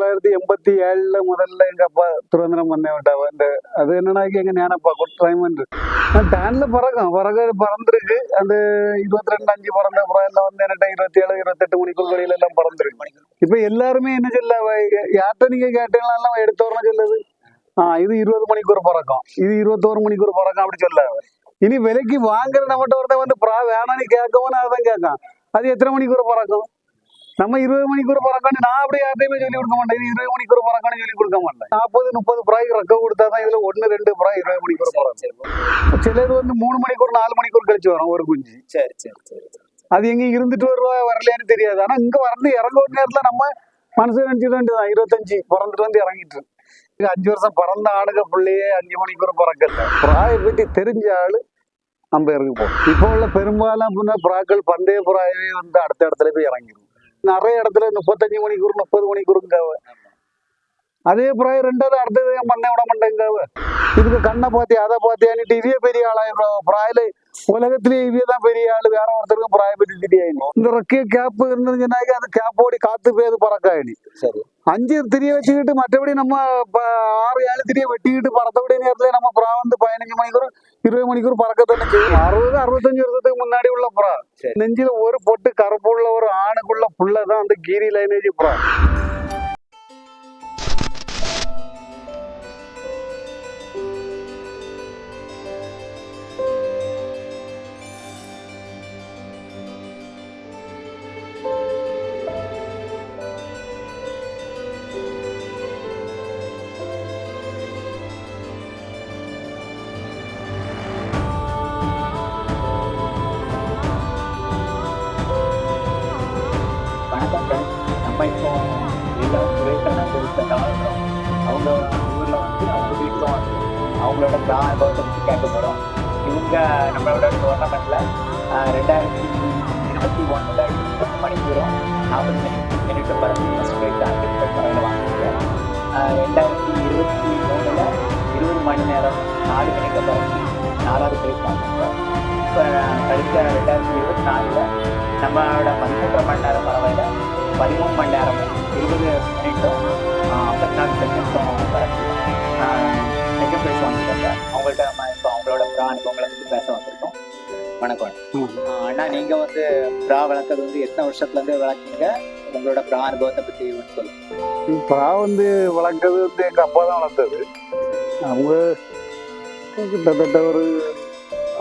1987 முதல்ல எங்க அப்பா திருவனந்தபுரம் பண்ண விட்டாவ இந்த அது என்னன்னாக்கி எங்க ஞானப்பா டைமண்ட் டேன்ல பறந்துருக்கு அந்த 22 5 பிறந்த அப்புறம் எல்லாம் வந்து என்ன 27 28 மணிக்குள் வெளியில எல்லாம் பறந்துருக்கு. இப்ப எல்லாருமே என்ன சொல்ல யார்கிட்ட நீங்க கேட்டீங்கன்னா எடுத்தோர்னு சொல்லுது இது 20 மணிக்கு ஒரு பறக்கம், இது 21 மணிக்கு ஒரு பறக்கம் அப்படி சொல்லாவ. இனி விலைக்கு வாங்குற நம்மகிட்ட ஒருத்தன் வந்து வேணான்னு கேட்கவும் அதான் கேட்கான் அது எத்தனை மணிக்கு ஒரு பறக்கம். நம்ம 20 மணிக்கு ஒரு பறக்கான்னு நான் அப்படியே யார்ட்டையுமே சொல்லி கொடுக்க மாட்டேன். இது 20 மணிக்கு ஒரு பறக்கான்னு சொல்லி கொடுக்க மாட்டேன். 40 30 பிராய்க்கு ரெக்க கொடுத்தாதான் இதுல 1 2 பிராய் 20 மணிக்கு ஒரு பறக்கும். சிலது வந்து 3 மணிக்கு ஒரு 4 மணிக்கு ஒரு கழிச்சு வரும் ஒரு குஞ்சு. சரி சரி சரி. அது எங்க இருந்துட்டு வருவா வரலையான்னு தெரியாது. ஆனா இங்க வந்து இறங்க ஒரு நேரத்துல நம்ம மனசு நினைச்சுட்டு வேண்டியதான் 25 பிறந்துட்டு வந்து இறங்கிட்டு 5 வருஷம் பிறந்த ஆளுக பிள்ளையே 5 மணிக்கு ஒரு பறக்கல. பிராயை பத்தி தெரிஞ்ச ஆளு நம்ம இறங்கி போகும். இப்போ உள்ள பெரும்பாலும் புறாக்கள் பந்தய புறாவே வந்து அடுத்த இடத்துல போய் இறங்கிடும். நிறைய இடத்துல 35 மணிக்கூர் 30 மணிக்கூருங்காவ. அதே பிராயம் ரெண்டாவது அடுத்தது பண்ண விட மாட்டேங்காவ. இதுக்கு கண்ணை பார்த்தியா அதை பார்த்தியான்னுட்டு இதே பெரிய ஆளாயிரம் பிராயில உலகத்திலேயே இதேதான் பெரிய ஆளு. வேற ஒருத்தருக்கும் பிராய பற்றி தெரியாது. இந்த ரொக்கிய கேப் இருந்துச்சுனாக்கி அந்த கேப்போடி காத்து போய் பறக்காயணி 5 திரிய வச்சுக்கிட்டு மற்றபடி நம்ம 6 7 திரிய வெட்டிக்கிட்டு பறத்தபடி நேரத்துல நம்ம புறா வந்து 15 மணிக்கூர் 20 மணிக்கூர் பறக்கத்தானே செய்யும். 60 65 வருஷத்துக்கு முன்னாடி உள்ள புறா நெஞ்சில ஒரு பொட்டு கருப்புள்ள ஒரு ஆணுக்குள்ள புள்ளதான் அந்த கீரி லைனேஜ் புறா. நம்ம இப்போ அவங்க ஊர்ல வந்து அவங்க வீட்டில் வந்து அவங்களோட அனுபவத்தை பற்றி கேட்க போகிறோம். இவங்க நம்மளோட டோர்னமெண்ட்ல 2021 20 மணிக்கூறும் 40 மினிட் பறந்து ஃபர்ஸ்ட் ப்ரைஸ் பறந்து வாங்கியிருக்கேன். 2023 20 மணி நேரம் 4 மினிட்டை பறந்து 4வது ப்ரைஸ் வாங்கியிருக்கேன். இப்போ கழிச்ச 2024 நம்மளோட 13 மணி நேரம் பறவையில் 13 மணி நேரமும் 20 மினிட்டும் 54 செகண்ட்ஸும் பறந்து செகண்ட் ப்ரைஸ் வாங்கியிருக்காங்க. அவங்கள்ட்ட நம்ம இப்போ அவங்களோட புறா அனுபவங்களை பற்றி பேச வந்திருக்கோம். வணக்கம் அண்ணா, நீங்கள் வந்து புறா வளர்க்கறது வந்து எத்தனை வருஷத்துலேருந்து வளர்க்கீங்க? உங்களோட புறா அனுபவத்தை பற்றி சொல்லுங்கள். புறா வந்து வளர்க்கறது வந்து எங்கள் அப்பா தான் வளர்த்தது. அவங்க கிட்டத்தட்ட ஒரு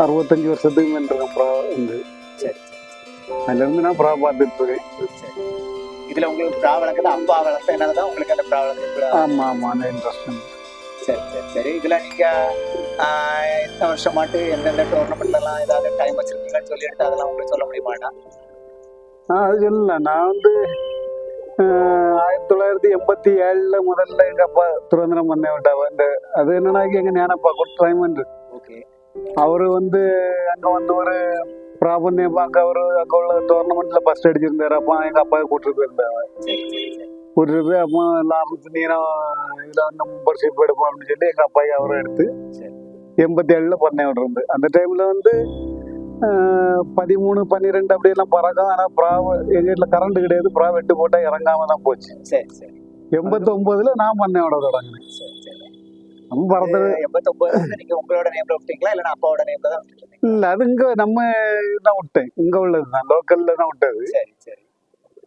65 வருஷத்துக்கு மேலே புறா வந்து. சரி, அதுலேருந்து நான் புறா பார்த்துட்டு இருக்கேன். சரி, இதில் உங்களுக்கு புறா வளர்க்குறது அப்பா வளர்த்ததுனால தான் உங்களுக்கு அந்த புறா வளர்க்குறது? ஆமாம் ஆமாம், அந்த இன்ட்ரெஸ்ட். சரி சரி சரி. இதில் நீங்கள் எத்தனை வருஷமாட்டு எந்தெந்த டோர்னமெண்ட்லாம் ஏதாவது டைம் வச்சுருக்கீங்கன்னு சொல்லி எடுத்து அதெல்லாம் உங்களுக்கு சொல்ல முடியுமாண்ணா? அது சொல்லல. நான் வந்து 1987 முதல்ல எங்கள் அப்பா திருவனந்தபுரம் பண்ண விட்டாவ. இந்த அது என்னன்னாக்கி எங்கள் ஞானப்பா டைமண்ட். ஓகே. அவரு வந்து அங்கே வந்து ஒரு பிராபந்தியம் பார்க்க அவர் அங்கே உள்ள டோர்னமெண்ட்ல ஃபர்ஸ்ட் அடிச்சிருந்தாரு. அப்போ எங்கள் அப்பாவை கூட்டிட்டு போயிருந்தாங்க. கூட்டிட்டு போய் அப்போ லாபத்து நீரம் இதில் வந்து மெம்பர்ஷிப் எடுப்போம் அப்படின்னு சொல்லி எங்கள் அப்பாயை அவரை எடுத்து 87 பண்ண விட்டுருந்து. அந்த டைம்ல வந்து 13 12 அப்படியெல்லாம் பறக்கும். ஆனால் புறா எங்கள் வீட்டில் கரண்ட் கிடையாது. புறா வெட்டு போட்டால் இறங்காம தான் போச்சு. சரி சரி. 89 நான் பண்ண விட தொடங்கினேன். நம்ம பறந்தது 89 நீங்க உங்களோட நேம்ல விட்டீங்களா இல்ல அப்பாவோட நேம்ல தான் விட்டீங்களா? இல்ல, அது இங்க நம்ம தான் விட்டேன். இங்க உள்ளது தான், லோக்கல்ல தான் விட்டது. சரி சரி.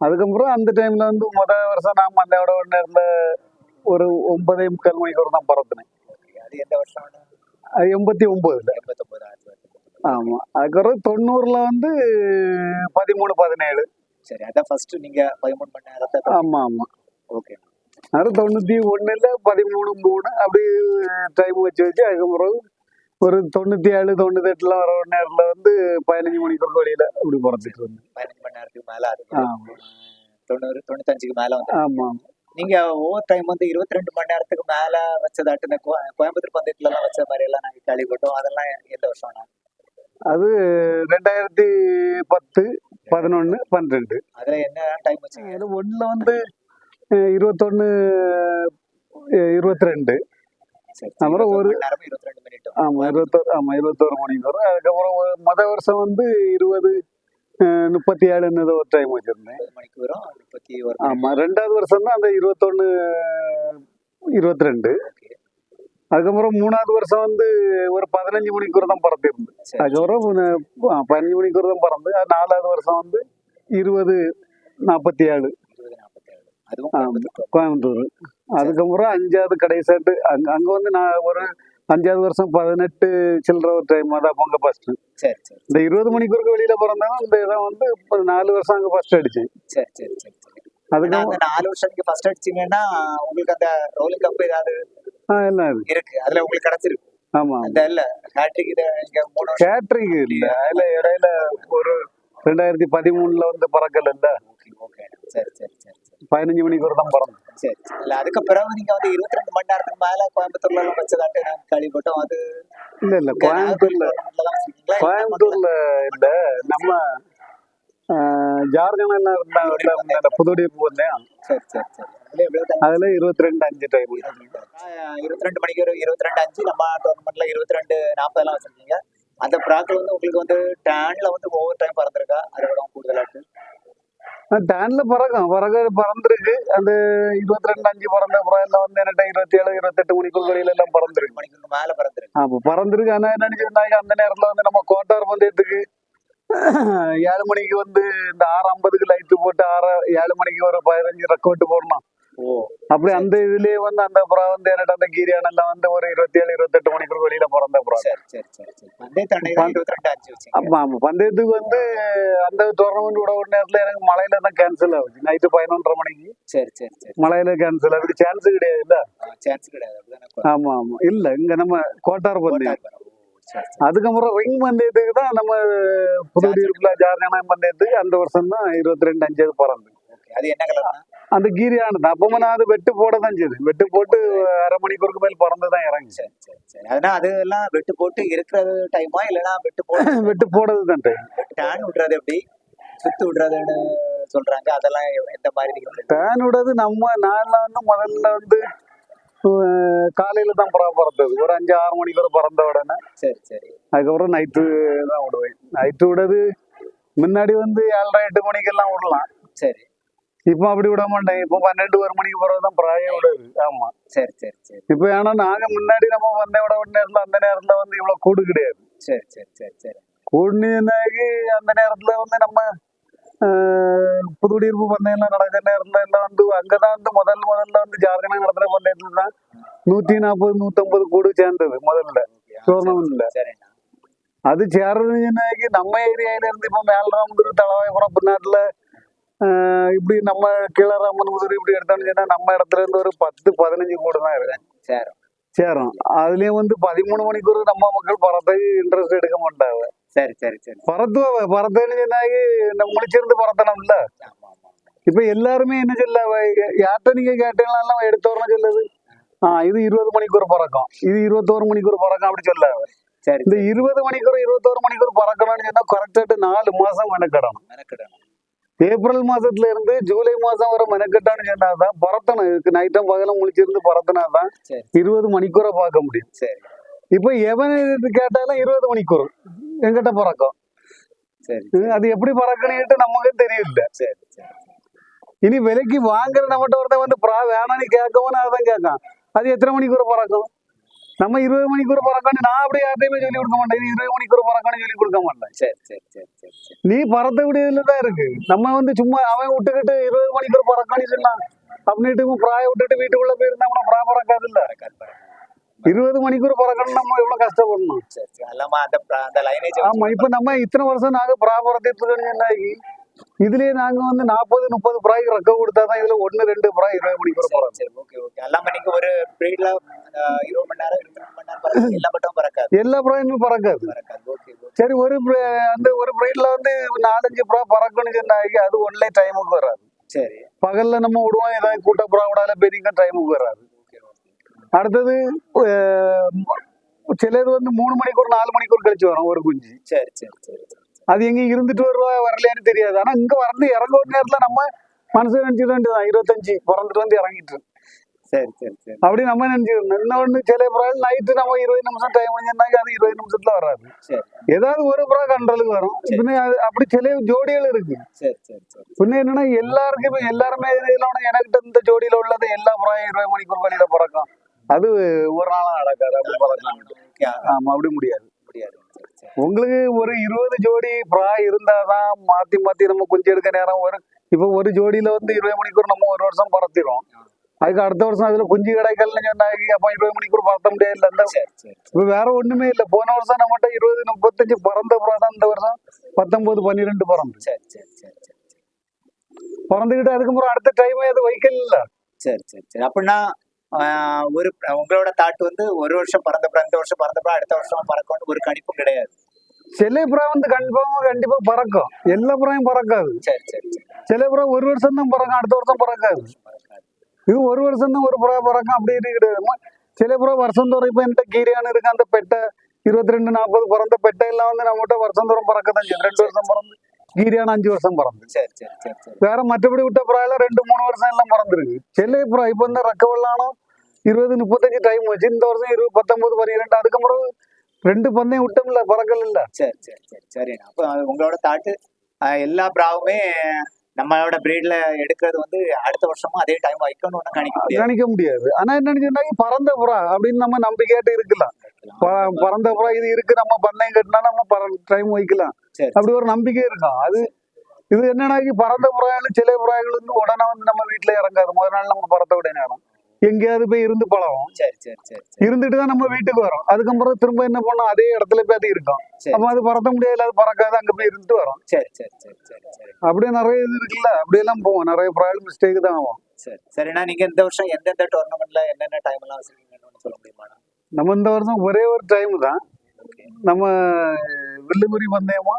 அதுக்கப்புறம் அந்த டைம்ல வந்து முதல் வருஷம் நான் அந்த நேரத்துல ஒரு 9:45 மணிக்கு தான் பறந்துனேன். அது எந்த வருஷம்? 89. ஆமா. அதுக்கப்புறம் 90 வந்து 13 17. சரி, அதான் ஃபர்ஸ்ட் நீங்க 13 மணி நேரத்தை. ஆமா ஆமா. ஓகே. அது 91 13 3 அப்படி டைம் வச்சு அதுக்கப்புறம் ஒரு 97 98 வர நேரத்துல வந்து 15 மணிக்கு வெளியில அப்படி பறந்துட்டு இருந்தேன். 15 மணி நேரத்துக்கு மேல. 90 95க்கு மேல வந்து. ஆமா. நீங்க ஓவர் டைம் வந்து 22 மணி நேரத்துக்கு மேல வச்சதாட்டு இந்த கோயம்புத்தூர் பந்தயத்துல எல்லாம் வச்ச மாதிரி எல்லாம் நாங்க கேள்விப்பட்டோம். அதெல்லாம் எந்த வருஷம்? அது 2010 11 12. அதுல என்ன டைம் வச்சீங்க? ஒண்ணுல வந்து 21 22. அப்புறம் ஒரு 22 மினிட். ஆமா 21 மணிக்கு வரும். அதுக்கப்புறம் முதல் வருஷம் வந்து 20 37 என்னதோ ஒரு டைம் வச்சிருந்தேன். 9 மணிக்கு வரும் 31 ஆமா, 2வது வருஷம் தான் அந்த 21 22. ஓகே. அதுக்கப்புறம் 3வது வருஷம் வந்து ஒரு 15 மணிக்கூர் தான் பறந்துருந்து. சரி அதுக்கப்புறம் 15 மணிக்கூர் தான் பறந்து. 4வது வருஷம் வந்து 20:47 20:47 அதுவும் கோயம்புத்தூர். கோயம்புத்தூர். அதுக்கப்புறம் 5வது கடைசாட்டு அங்க வந்து நான் ஒரு 5வது வருஷம் 18 சில்லற ஒரு டைம் தான் பொங்க ஃபர்ஸ்ட். சரி சரி இந்த 20 மணிக்கூருக்கு வெளியில பிறந்தாலும் இந்த இதை வந்து 4 வருஷம் அங்க ஃபர்ஸ்ட் அடிச்சு. சரி சரி சரி சரி. அதுக்கு ஆனா அந்த 4 வருஷம் நீங்க ஃபர்ஸ்ட் அடிச்சீங்கன்னா உங்களுக்கு அந்த ரோலிங் கப் ஏதாவது எல்லாம் இருக்கு. இருக்கு, அதுல உங்களுக்கு கிடைச்சிருக்கு. ஆமா, அந்த இல்ல ஹேட்ரிக் இத நீங்க 3 வருஷம். கேட்ரிங் இல்ல, அதுல இடையில ஒரு 2013 வந்து பறக்கல இல்ல. Okay okay. சரி சரி சரி சரி 15 மணிக்கூர் தான் பறந்தேன். சரி சரி. இல்ல அதுக்கு பிறகு நீங்க வந்து 22 மணி நேரத்துக்கு மேல கோயம்புத்தூர்ல எல்லாம் வச்சதாட்டு நான் கேள்விப்பட்டோம். அது இல்ல இல்ல, கோயம்புத்தூர்ல கோயம்புத்தூர்ல இல்ல, நம்ம ஜார்க்கண்ட்ல இருந்தாங்க புதுடிப்பு வந்தேன். சரி சரி சரி. அதுல எவ்வளவு time? அதுல 22:05 டைம். 22 மணிக்கு ஒரு 22:05 நம்ம டோர்னமெண்ட்ல 22:40 எல்லாம் வச்சிருக்கீங்க. அந்த ப்ராக்ல வந்து உங்களுக்கு வந்து டேன்ல வந்து ஓவர் டைம் பறந்துருக்கா? அதை விட கூடுதலாட்டு டேன்ல பறந்துருக்கு. அந்த 22:05 பறந்த அப்புறம் எல்லாம் வந்து என்கிட்ட 27 28 மணிக்கூர் வெளியில எல்லாம் பறந்துருக்கு. மணிக்கு மேல பறந்துருக்கு. ஆமா பறந்துருக்கு. ஆனா என்ன நினைச்சிருந்தாங்க, அந்த நேரத்துல வந்து நம்ம கோட்டார் பந்தயத்துக்கு 7 மணிக்கு வந்து இந்த 6:50க்கு லைட்டு போட்டு 7 மணிக்கு ஒரு 15 ரெக்கார்ட் போடணும். ஓ அப்படி அந்த இதுலயே வந்து அந்த அப்புறம் வந்து என்கிட்ட அந்த கீரியானெல்லாம் வந்து ஒரு 27 28 மணிக்கூர் வெளியில பிறந்த அப்புறம். சரி சரி சரி சரி. பந்தயத்தண்டை 22:05 வச்சீங்க. ஆமா ஆமா, பந்தயத்துக்கு வந்து அந்த டோர்னமெண்ட் விட ஒரு நேரத்துல எனக்கு மழையில தான் கேன்சல் ஆகுது. நைட்டு 11:30 மணிக்கு சரி சரி சரி. மழையில கேன்சல். அதுக்கு சான்ஸ் கிடையாது இல்ல. சான்ஸ் கிடையாது அப்படிதானே? ஆமா ஆமா, இல்ல இங்க நம்ம கோட்டார் பந்தயம். கோட்டார். ஓ சரி சரி. அதுக்கப்புறம் ரிங் பந்தயத்துக்கு தான் நம்ம புதுடிப்புல ஜார்க்கண்ட் பந்தயத்துக்கு அந்த வருஷம் தான் 22:05 பறந்து. ஓகே. அது என்ன கலர்னா? அந்த கீரியானது அப்பமா நான் அது வெட்டு போட தான் செய்யுது. வெட்டு போட்டு 1/2 மணிக்கூருக்கு மேல் பறந்து தான் இறங்கி. சரி சரி சரி. அதனால அது எல்லாம் வெட்டு போட்டு இருக்கிறது டைமா இல்லனா வெட்டு போட்டு வெட்டு போடுறது தான் டைம். டேன் விடுறது எப்படி சுத்து விடுறதுன்னு சொல்றாங்க, அதெல்லாம் எந்த மாதிரி நீங்க டேன் விடுறது நம்ம நான்லாம் வந்து முதல்ல வந்து காலையில தான் பறந்தது. ஒரு 5-6 மணிக்கு வரை பறந்த உடனே சரி சரி. அதுக்கப்புறம் நைட்டு தான் விடுவேன். நைட்டு விடுறது முன்னாடி வந்து 7:30 8 மணிக்கெல்லாம் விடலாம். சரி. இப்போ அப்படி விட மாட்டேன். இப்போ 12-1 மணிக்கு பிறகுதான் பிராயம் விடுது. ஆமா சரி சரி சரி. இப்போ ஏன்னா நாங்க முன்னாடி நம்ம வந்த விட நேரத்துல அந்த நேரத்துல வந்து இவ்வளவு கூடு கிடையாது. சரி சரி சரி சரி. கூடுனாகி அந்த நேரத்துல வந்து நம்ம புதுடிப்பு பந்தயம் நடக்கிற நேரத்துல எல்லாம் வந்து அங்கதான் வந்து முதல்ல வந்து ஜார்க்கண்ட் நடத்துற பந்தயத்துல தான் 140 150 கூடு சேர்ந்தது முதல்ல டோர்னமெண்ட்ல. சரிண்ணா. அது சேர்றதுனாக்கி நம்ம ஏரியாயில இருந்து இப்போ மேல்ராமபுரம் தலவாய்புரம் பின்னாட்டுல இப்படி நம்ம கீழராமன் முதல் இப்படி எடுத்தோம்னு நம்ம இடத்துல இருந்து ஒரு 10-15 கூடு தான் இருக்கு சேரும். அதுலயும் வந்து 13 மணிக்கூர் நம்ம மக்கள் பறத்துக்கு இன்ட்ரெஸ்ட் எடுக்க மாட்டாங்க. சரி சரி சரி. பறத்துன்னு சொன்னாக்கி நம்ம முழிச்சிருந்து பறத்தணும்ல. இப்ப எல்லாருமே என்ன சொல்ல, யார்கிட்ட நீங்க கேட்டீங்கன்னா எடுத்தோர்னு சொல்லுது இது 20 மணிக்கூர் பறக்கும், இது 21 மணிக்கூர் பறக்கும் அப்படி சொல்ல. சரி. இந்த 20 மணிக்கூர் 21 மணிக்கூர் பறக்கணும்னு சொன்னா கரெக்டாட்டு 4 மாசம் மெனக்கிடணும். ஏப்ரல் மாசத்துல இருந்து ஜூலை மாசம் வரை மெனக்கெட்டான்னு சொன்னாதான் பறத்தணும். இதுக்கு நைட்டும் பகலும் முழிச்சிருந்து பறத்தினாதான் 20 மணிக்கூரை பார்க்க முடியும். இப்ப எவன் கேட்டாலும் 20 மணிக்கூர் எங்கிட்ட பறக்கும். அது எப்படி பறக்கணும்ட்டு நமக்கு தெரியல. இனி விலைக்கு வாங்குற நம்மகிட்ட ஒருத்தன் வந்து வேணான்னு கேட்கவும் அதான் கேட்கான், அது எத்தனை மணிக்கூர் பறக்கும். நம்ம 20 மணிக்கூர் பறக்கணும் நான் அப்படியே யார்ட்டையுமே சொல்லி கொடுக்க மாட்டேன். 20 மணிக்கூர் பறக்கணும் சொல்லி கொடுக்க மாட்டேன். நீ பறத்த விடியதுலதான் இருக்கு. நம்ம வந்து சும்மா அவன் விட்டுக்கிட்டு 20 மணிக்கூர் பறக்கணும்னு சொன்னான் அப்படின்ட்டு பிராய விட்டுட்டு வீட்டுக்குள்ள போயிருந்தா நம்ம பிரா பறக்காது இல்ல. 20 மணிக்கூர் பறக்கணும் நம்ம எவ்வளவு கஷ்டப்படணும். ஆமா, இப்ப நம்ம இத்தனை வருஷம் நாங்க பிரா பறத்திட்டு இருக்கோம்னு இதுலயே நாங்க வந்து 40-30 பிராய்க்கு ரெக்க கொடுத்தாதான் இதுல 1-2 பிராய் 20 மணிக்கூர் எல்லா பிராயுமே பறக்காது. சரி, ஒரு பிரைட்ல வந்து 4-5 புறா பறக்கணும்னு சொன்னாக்கி அது ஒன்லே டைமுக்கு வராது. பகல்ல நம்ம விடுவோம், ஏதாவது கூட்ட புறா விடாத பெரிய டைமுக்கு வராது. அடுத்தது சிலது வந்து 3 மணிக்கூர் 4 மணிக்கூர் கழிச்சு வரும் ஒரு குஞ்சு. அது எங்க இருந்துட்டு வரலையான்னு தெரியாது. ஆனா இங்க வந்து இறங்க ஒரு நேரத்துல நம்ம மனசு நினைச்சுட்டு 25 பிறந்துட்டு வந்து இறங்கிட்டு சரி சரி சரி அப்படி நம்ம நினைச்சுக்கணும். இன்னொன்னு சில புறாக்கள் நைட்டு நம்ம 20 நிமிஷம் டைம் பண்ணாங்க, அது 20 நிமிஷத்துல வராது. சரி ஏதாவது ஒரு புறா கண்ட்ரோலுக்கு வரும். பின்ன அப்படி சில ஜோடிகள் இருக்கு. சரி சரி சரி பின்ன என்னன்னா எல்லாருக்குமே எல்லாருமே எனக்கிட்ட இந்த ஜோடியில உள்ளது எல்லா புறாயும் 20 மணிக்கூர் வழியில பிறக்கும். அது ஒரு நாளும் நடக்காது. அப்படி பறக்கும். ஆமா, அப்படி முடியாது. முடியாது. சரி சரி உங்களுக்கு ஒரு 20 ஜோடி புறா இருந்தாதான் மாத்தி மாத்தி நம்ம குஞ்சு எடுக்க நேரம் வரும். இப்ப ஒரு ஜோடியில 20 மணிக்கூர் நம்ம ஒரு வருஷம் பறத்திரும். அதுக்கு அடுத்த வருஷம் அதுல குஞ்சு கிடைக்கலன்னு சொன்னாங்க, அப்ப 20 மணிக்கூர் பறத்த முடியாது. சரி சரி இப்ப வேற ஒண்ணுமே இல்ல. போன வருஷம் நம்மகிட்ட 20 35 பறந்த புறா தான் இந்த வருஷம் 19 12 பறந்து சரி சரி சரி சரி பறந்துகிட்டு அதுக்கப்புறம் அடுத்த டைமே அது வைக்கல. சரி சரி சரி அப்படின்னா ஒரு உங்களோட தாட் வந்து ஒரு வருஷம் பறந்தப்பறம் இந்த வருஷம் பறந்தப்பறம் அடுத்த வருஷம் பறக்கணும் ஒரு கணிப்பும் கிடையாது. சில புறா கண்டிப்பா பறக்கும். எல்லா புறாயும் பறக்காது. சரி சரி சரி சில புறா ஒரு வருஷம் தான் பறக்கும், அடுத்த வருஷம் பறக்காது. இது ஒரு வருஷம் தான் ஒரு புறா பறக்கும். அப்படி கிடையாது. சில புறா வருஷம் தோறும் இப்ப என்கிட்ட கீரியான இருக்கு. அந்த பெட்டை 22 40 பறந்த பெட்டை எல்லாம் நம்மகிட்ட வருஷம் தோறும் பறக்கதான் செய்யும். 2 வருஷம் பறந்து கீரியான 5 வருஷம் பறந்து. சரி சரி சரி சரி வேற மற்றபடி விட்ட புறா எல்லாம் 2 3 வருஷம் எல்லாம் பறந்துருக்கு. சில புறா இப்ப இந்த ரக்கவெல்லாம் 20 35 டைம் வச்சு இந்த வருஷம் 20 19 12 அதுக்கப்புறம் 2 பந்தயம் விட்டோம்ல, பறக்கல இல்ல. சரி சரி சரி சரி அப்ப உங்களோட தாட்டு எல்லா பிராவுமே நம்மளோட பிரீட்ல எடுக்கிறது வந்து அடுத்த வருஷமும் அதே டைம் வைக்கணும்னு கணிக்க முடியாது. ஆனா என்னன்னு சொன்னா பறந்த புறா அப்படின்னு நம்ம நம்பிக்கையாட்டு இருக்கலாம். பறந்த புறா இது இருக்கு, நம்ம பந்தயம் கட்டினா நம்ம டைம் வைக்கலாம். அப்படி ஒரு நம்பிக்கை இருக்கும். அது இது என்னன்னா பறந்த புறாக்கள் சில புறாக்கள் உடனே நம்ம வீட்டுல இறங்காது. முதல் நாள் நம்ம பறத்த விட நேரம் எங்கேயாவது போய் இருந்து பழகும். இருந்துட்டுதான் நம்ம வீட்டுக்கு வரும். அதுக்கப்புறம் திரும்ப என்ன பண்ணும், அதே இடத்துல போய் அது இருக்கும். அப்ப அது பறத்த முடியாது, அது பறக்காது, அங்க போய் இருந்துட்டு வரும். அப்படியே நிறைய இது இருக்குல்ல, அப்படியெல்லாம் போவோம். நிறைய ப்ராப்ளம் மிஸ்டேக் தான் ஆகும். சரிண்ணா, நீங்க இந்த வருஷம் எந்தெந்த டோர்னமெண்ட்ல என்னென்ன டைம் எல்லாம் வச்சிருக்கீங்கன்னு சொல்ல முடியுமா? நம்ம இந்த வருஷம் ஒரே ஒரு டைம் தான். நம்ம வில்லுகுரி பந்தயமா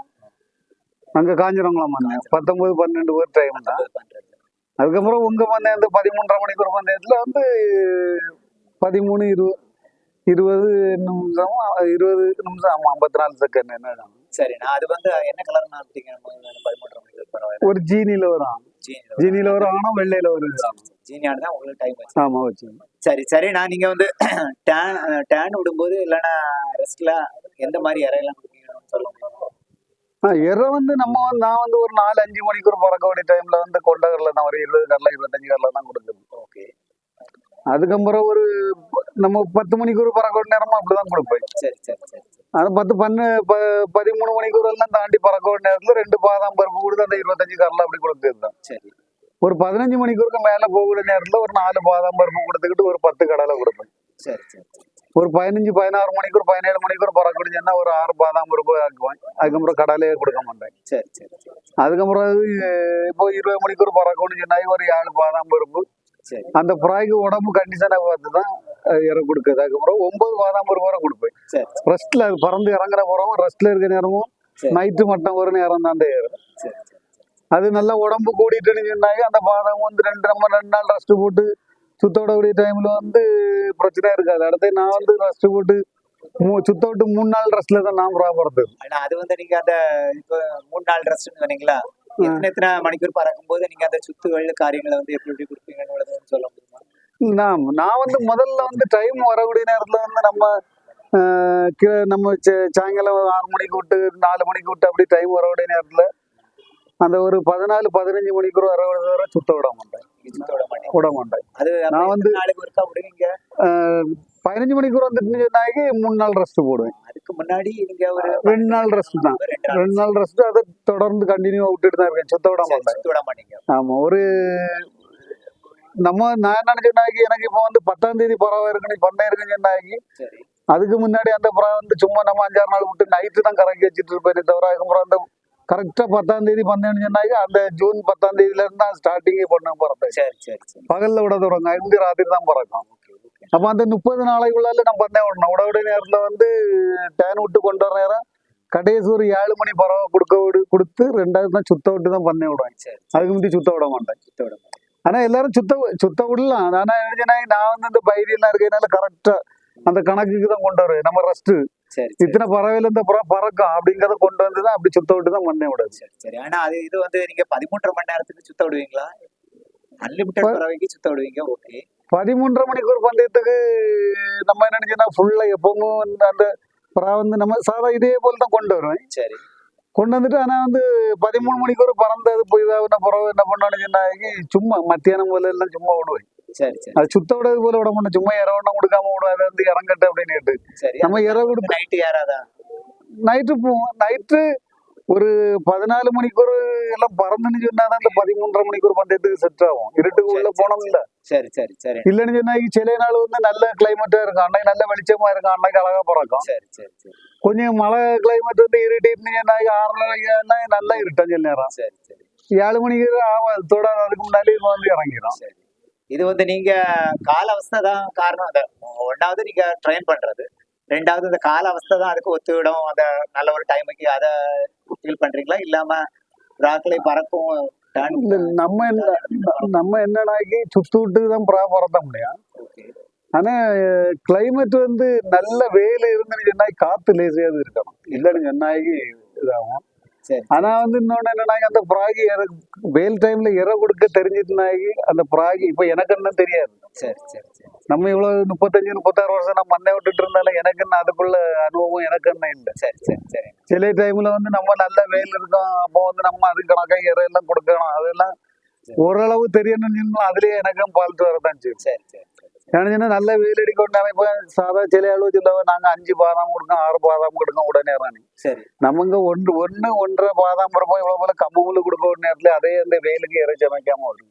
அங்க காஞ்சிரங்குளம் பந்தயம் 19 12 ஒரு டைம் தான். அதுக்கப்புறம் உங்க பந்தயம் 13.5 மணிக்கு ஒரு பந்தயத்துல 13 20 நிமிஷம் 20 நிமிஷம் 54 செகண்ட் என்ன. சரிண்ணா, அது வந்து என்ன கலர்னா 13.5 மணிக்கு ஒரு ஜீனில வரும். ஜீனில வரும், ஆனா வெள்ளையில வரும். ஜீனியானு தான் உங்களுக்கு டைம் வச்சு. ஆமா வச்சு. சரிண்ணா, நீங்க வந்து டேன் விடும்போது இல்லைன்னா ரெஸ்ட்ல எந்த மாதிரி இறையெல்லாம் கொடுப்பீங்கன்னு சொல்ல முடியும்? இறை வந்து நான் ஒரு 4-5 மணிக்கு ஒரு பறக்க வேண்டிய டைம்ல கொண்டகரில் தான் ஒரு 20 கரல 25 கரல தான் கொடுக்குது. ஓகே. அதுக்கப்புறம் ஒரு நம்ம 10 மணிக்கு ஒரு பறக்க வேண்டிய நேரமும் அப்படிதான் கொடுப்பேன். அது 13 மணிக்கு எல்லாம் தாண்டி பறக்க வேண்டிய நேரத்துல 2 பாதாம் பருப்பு கொடுத்து அந்த 25 கரல அப்படி கொடுக்குறது தான். ஒரு 15 மணிக்கு மேல போகக்கூடிய நேரத்துல ஒரு 4 பாதாம் பருப்பு கொடுத்துக்கிட்டு ஒரு 10 கடலை கொடுப்பேன். ஒரு 15 16 மணிக்கு ஒரு 17 மணிக்கு ஒரு பறக்கடிச்சா ஒரு 6 பாதாம் பருப்பு ஆக்குவேன். அதுக்கப்புறம் கடலையே கொடுக்க மாட்டேன். அதுக்கப்புறம் இப்போ 20 மணிக்கு ஒரு பறக்கணும்னு சொன்னா ஒரு 7 பாதாம் பருப்பு. அந்த பிராய்க்கு உடம்பு கண்டிஷனை பார்த்துதான் இறை கொடுக்குது. அதுக்கப்புறம் 9 பாதாம் பருப்பு வரை கொடுப்பேன். ரெஸ்ட்ல அது பறந்து இறங்குற போறோம், ரெஸ்ட்ல இருக்க நேரமும் நைட்டு மட்டும் ஒரு நேரம் தான் அந்த ஏறு. அது நல்லா உடம்பு கூடிட்டுன்னு சொன்னாங்க அந்த பாதாம் 2 நாள் ரெஸ்ட் போட்டு சுத்த விடக்கூடிய டைம்ல பிரச்சனை இருக்காது. அடுத்து நான் ரெஸ்ட் போட்டு சுத்த விட்டு 3 நாள் ரெஸ்ட்ல தான் நான் பறந்து. அது நீங்க அந்த இப்ப 3 நாள் ரெஸ்ட்னு சொன்னீங்களா, எத்தனை மணிக்கூர் பறக்கும் போது நீங்க அந்த சுத்து வெள்ள காரியங்களை எப்படி கொடுப்பீங்கன்னு சொல்ல முடியுமா? நான் முதல்ல டைம் வரக்கூடிய நேரத்துல நம்ம சாயங்காலம் 6 மணிக்கு விட்டு 4 மணிக்கு விட்டு அப்படி டைம் வரக்கூடிய நேரத்துல அந்த ஒரு 14 15 மணிக்கு வர சுத்த விட மாட்டேன். நான் 15 மணிக்கு வந்துட்டு 3 நாள் ரெஸ்ட் போடுவேன். அதுக்கு முன்னாடி நீங்க ஒரு 2 நாள் ரெஸ்ட் தான். 2 நாள் ரெஸ்ட் அதை தொடர்ந்து கண்டினியூ விட்டுட்டு தான் இருக்கேன். சுத்த விட மாட்டேன். ஆமா, ஒரு நான் நினைச்சேன்னா எனக்கு இப்போ 10ஆம் தேதி பறவை இருக்குன்னு பந்தயம் இருக்குன்னு சொன்னாக்கி அதுக்கு முன்னாடி அந்த பறவை சும்மா நம்ம 5-6 நாள் விட்டு நைட்டு தான் கறக்கி வச்சுட்டு இருப்பேனே தவிர அதுக்கப்புறம் கரெக்டா 10ஆம் தேதி பந்தயம்னு சொன்னாக்கி அந்த ஜூன் 10ஆம் தேதியில இருந்து தான் ஸ்டார்டிங்கே பண்ண பறப்பேன். பகல்ல விட தொடங்க இருந்து ராத்திரி தான் பறக்கும். அப்ப அந்த 30 நாளைக்குள்ளால நான் பந்தயம் விடணும். விடக்கூடிய நேரத்துல டேன் விட்டு கொண்டு வர நேரம் கடைசி ஒரு 7 மணி பறவை கொடுத்து 2வது தான் சுத்த விட்டு தான் பந்தயம் விடுவேன். அதுக்கு முந்தி சுத்த விட மாட்டேன். ஆனா எல்லாரும் சுத்த விடலாம். ஆனா நான் இந்த பைரியெல்லாம் இருக்கிறதுனால கரெக்டா அந்த கணக்குக்கு தான் கொண்டு வருவேன். நம்ம ரெஸ்ட் இத்தனை பறவையில இந்த பறக்கும் அப்படிங்கறத கொண்டு வந்துதான் அப்படி சுத்த விட்டு தான் பண்ண விடாது. சரி. ஆனா அது இது நீங்க 13.5 மணி நேரத்துக்கு சுத்த விடுவீங்களா? அன்லிமிட்டட் பறவைக்கு சுத்த விடுவீங்க. ஓகே. 13.5 மணிக்கூர் பந்தயத்துக்கு நம்ம என்ன நினைச்சோம்னா ஃபுல்லா எப்பவும் அந்த புறா நம்ம சாதா இதே போல தான் கொண்டு வருவேன். சரி கொண்டு வந்துட்டு ஆனா 13 மணிக்கூர் பறந்தது போய் இதான பிறகு என்ன பண்ணோம்னா சும்மா மத்தியானம் போல எல்லாம் சும்மா விடுவேன். சரி சரி அது சுத்த விடது போல விட மாட்டோம், சும்மா இறவண்ணம் கொடுக்காம விடுவோம். அதை இறங்கட்டு அப்படின்னு சரி. நம்ம இற கொடுத்து நைட்டு ஏறாதா? நைட்டு போவோம். நைட்டு ஒரு 14 மணிக்கூர் எல்லாம் பறந்துன்னு சொன்னாதான் அந்த 13.5 மணிக்கூர் பந்தயத்துக்கு செட் ஆகும். இருட்டுக்கு உள்ள போனோம் இல்ல. சரி சரி சரி. இல்லன்னு சொன்னா சில நாள் நல்ல கிளைமேட்டா இருக்கும், அன்னைக்கு நல்ல வெளிச்சமா இருக்கும், அன்னைக்கு அழகா பறக்கும். சரி சரி சரி. கொஞ்சம் மழை கிளைமேட் இருட்டிட்டு 6:30 நல்லா இருட்டும் சில நேரம். சரி சரி. 7 மணிக்கு ஆகும் தொடாது, அதுக்கு முன்னாடி இறங்கிடும். சரி. இது நீங்க கால அவஸ்தை தான் காரணம். அதை ஒன்னாவது நீங்க ட்ரெயின் பண்றது, ரெண்டாவது இந்த கால அவஸ்தை தான் அதுக்கு ஒத்துவிடும். அத நல்ல ஒரு டைமுக்கு அதை ஃபீல் பண்றீங்களா? இல்லாம ராக்களை பறக்கும் நம்ம என்னன்னாக்கி சுத்து விட்டு தான் புறா பறத்த முடியும். ஆனா கிளைமேட் நல்ல வெயில் இருந்துன்னு சொன்னா காத்து லேசியாவது இருக்கணும், இல்லன்னு சொன்னாக்கி இதாகும். ஆனா இன்னொன்னு என்னன்னாக்கி அந்த புறாகி வெயில் டைம்ல இற கொடுக்க தெரிஞ்சிட்டுனாக்கி அந்த புறாகி இப்ப எனக்கு என்ன தெரியாது. நம்ம இவ்வளவு 35-36 வருஷம் நான் மண்ணை விட்டுட்டு இருந்தாலும் எனக்கு என்ன அதுக்குள்ள அனுபவம் எனக்கு என்ன இல்லை. சில டைம்ல நம்ம நல்ல வெயில் இருக்கோம், அப்போ நம்ம அது கணக்கா இற எல்லாம் கொடுக்கணும், அதெல்லாம் ஓரளவு தெரியணும்னு அதுலயே எனக்கும் பால்ட்டு வரதான் செய்யும். ஏன்னா நல்ல வெயில் அடிக்கொண்டான இப்ப சாதா சில அளவு சொல்லுவா நாங்க 5 பாதாம் கொடுக்கோம் 6 பாதாம் கொடுக்கோம் உடனே ராணி. நமங்க 1.5 பாதாம் பருப்போம் இவ்வளவு போல கம்மூல கொடுக்க ஒரு நேரத்துல அதே அந்த வெயிலுக்கு இறை சமைக்காம வரும்.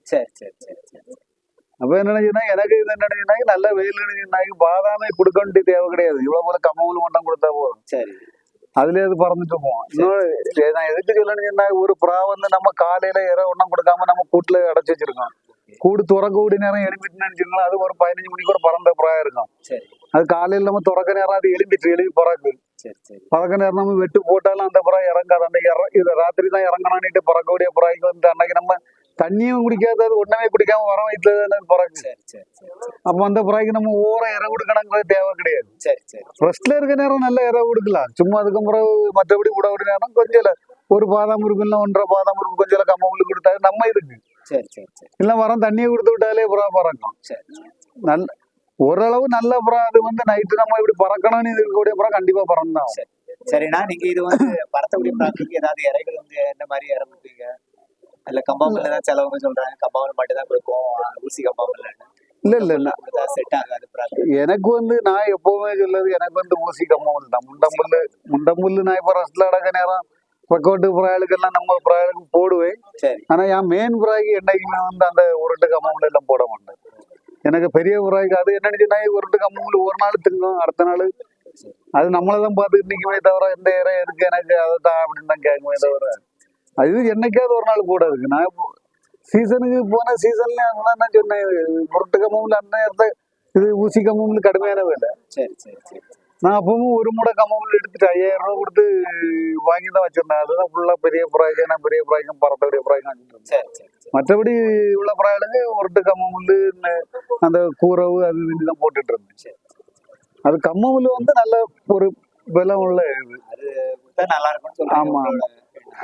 அப்ப என்ன நினைச்சுன்னா எனக்கு இது என்ன நினைச்சுன்னா நல்ல வெயில் நினைச்சுனாக்கி பாதாமே கொடுக்க வேண்டிய தேவை கிடையாது, இவ்வளவு போல கம்மூல மட்டும் கொடுத்தா போதும். அதுலயே அது பறந்துட்டு போவோம். இன்னொரு நான் எதுக்கு சொல்லணும்னா ஒரு புறா நம்ம காலையில இற ஒன்றும் கொடுக்காம நம்ம கூட்டுல அடைச்சு வச்சிருக்கோம். கூடு துறக்க கூடிய நேரம் எழுப்பிட்டு நினைச்சுக்கலாம், அது ஒரு 15 மணிக்கு ஒரு பறந்த புறா இருக்கும். அது காலையில நம்ம துறக்க நேரம் அது எழும்பி பறக்கு. பறக்க நேரம் நம்ம வெட்டு போட்டாலும் அந்த புறா இறங்காது. அந்த ராத்திரி தான் இறங்கணும்னுட்டு பறக்கக்கூடிய புறாய்க்கு அன்னைக்கு நம்ம தண்ணியும் குடிக்காது, அது ஒண்ணுமே குடிக்காம வர வயிற்றுல பறக்கு. அப்ப அந்த புறாய்க்கு நம்ம ஓரம் இற கொடுக்கணுங்கிறது தேவை கிடையாது. ரெஸ்ட்ல இருக்க நேரம் நல்ல இற கொடுக்கலாம், சும்மா அதுக்கு பிறகு மற்றபடி விடக்கூடிய நேரம் கொஞ்சம் ஒரு பாதாம் உறுப்பு இல்லை 1.5 பாதாம் உறுப்பு கொஞ்சம் கம்மூல் கொடுத்தாரு நம்ம இருக்கு. இல்ல வரம் தண்ணியை கொடுத்து விட்டாலே புறா பறக்கும். நல்ல ஓரளவு நல்ல புறா அது நைட்டு நம்ம இப்படி பறக்கணும்னு இருக்கக்கூடிய புறா கண்டிப்பா பறந்தான். சரிண்ணா, நீங்க இது பறத்தக்கூடிய புறாக்களுக்கு ஏதாவது இறைகள் என்ன மாதிரி இற கொடுப்பீங்க? இல்ல கம்பாமல் தான் சிலவங்க சொல்றாங்க கம்பாமல் மட்டும் தான் கொடுப்போம், ஊசி கம்பாமல் இல்ல செட் ஆகாது புறாக்கள். எனக்கு நான் எப்பவுமே சொல்லுது எனக்கு ஊசி கம்பாமல் தான். முண்டமுள்ளு நான் இப்ப ரெஸ்ட்ல அடக்க நேரம் பக்கோட்டு புறாளுக்கெல்லாம் நம்ம புறாளுக்கு போடுவேன். ஆனா என் மெயின் புறாய்க்கு என்னைக்குமே அந்த உருட்டு கம்மூல எல்லாம் போட மாட்டேன். எனக்கு பெரிய புறாய்க்கு அது என்னன்னு உருட்டு கம்மூல ஒரு நாள் திங்கும், அடுத்த நாள் அது நம்மளதான் பார்த்துட்டு நிற்குமே தவிர எந்த இறை எதுக்கு எனக்கு அதை தான் அப்படின்னு தான் கேட்குமே தவிர அது என்னைக்காவது ஒரு நாள் கூட இருக்கு. நான் சீசனுக்கு போன சீசன்ல நான் சொன்னேன் உருட்டு கம்மூல அந்த நேரத்தை இது ஊசி கம்மூல கடுமையான வேலை. நான் அப்பவும் ஒரு மூடை கம்மூல் எடுத்துட்டு 5000 ரூபா கொடுத்து வாங்கி தான் வச்சிருந்தேன். அதுதான் ஃபுல்லா பெரிய புறாய்க்கு, நான் பெரிய புறாய்க்கும் பறத்தக்கூடிய புறாய்க்கும். மற்றபடி உள்ள புறாய்களுக்கு உருட்டு கம்மூல் அந்த கூரவு அது இதுதான் போட்டுட்டு இருந்துச்சு. அது கம்மூல் நல்ல ஒரு பலம் உள்ள இது, நல்லா இருக்கும். ஆமா,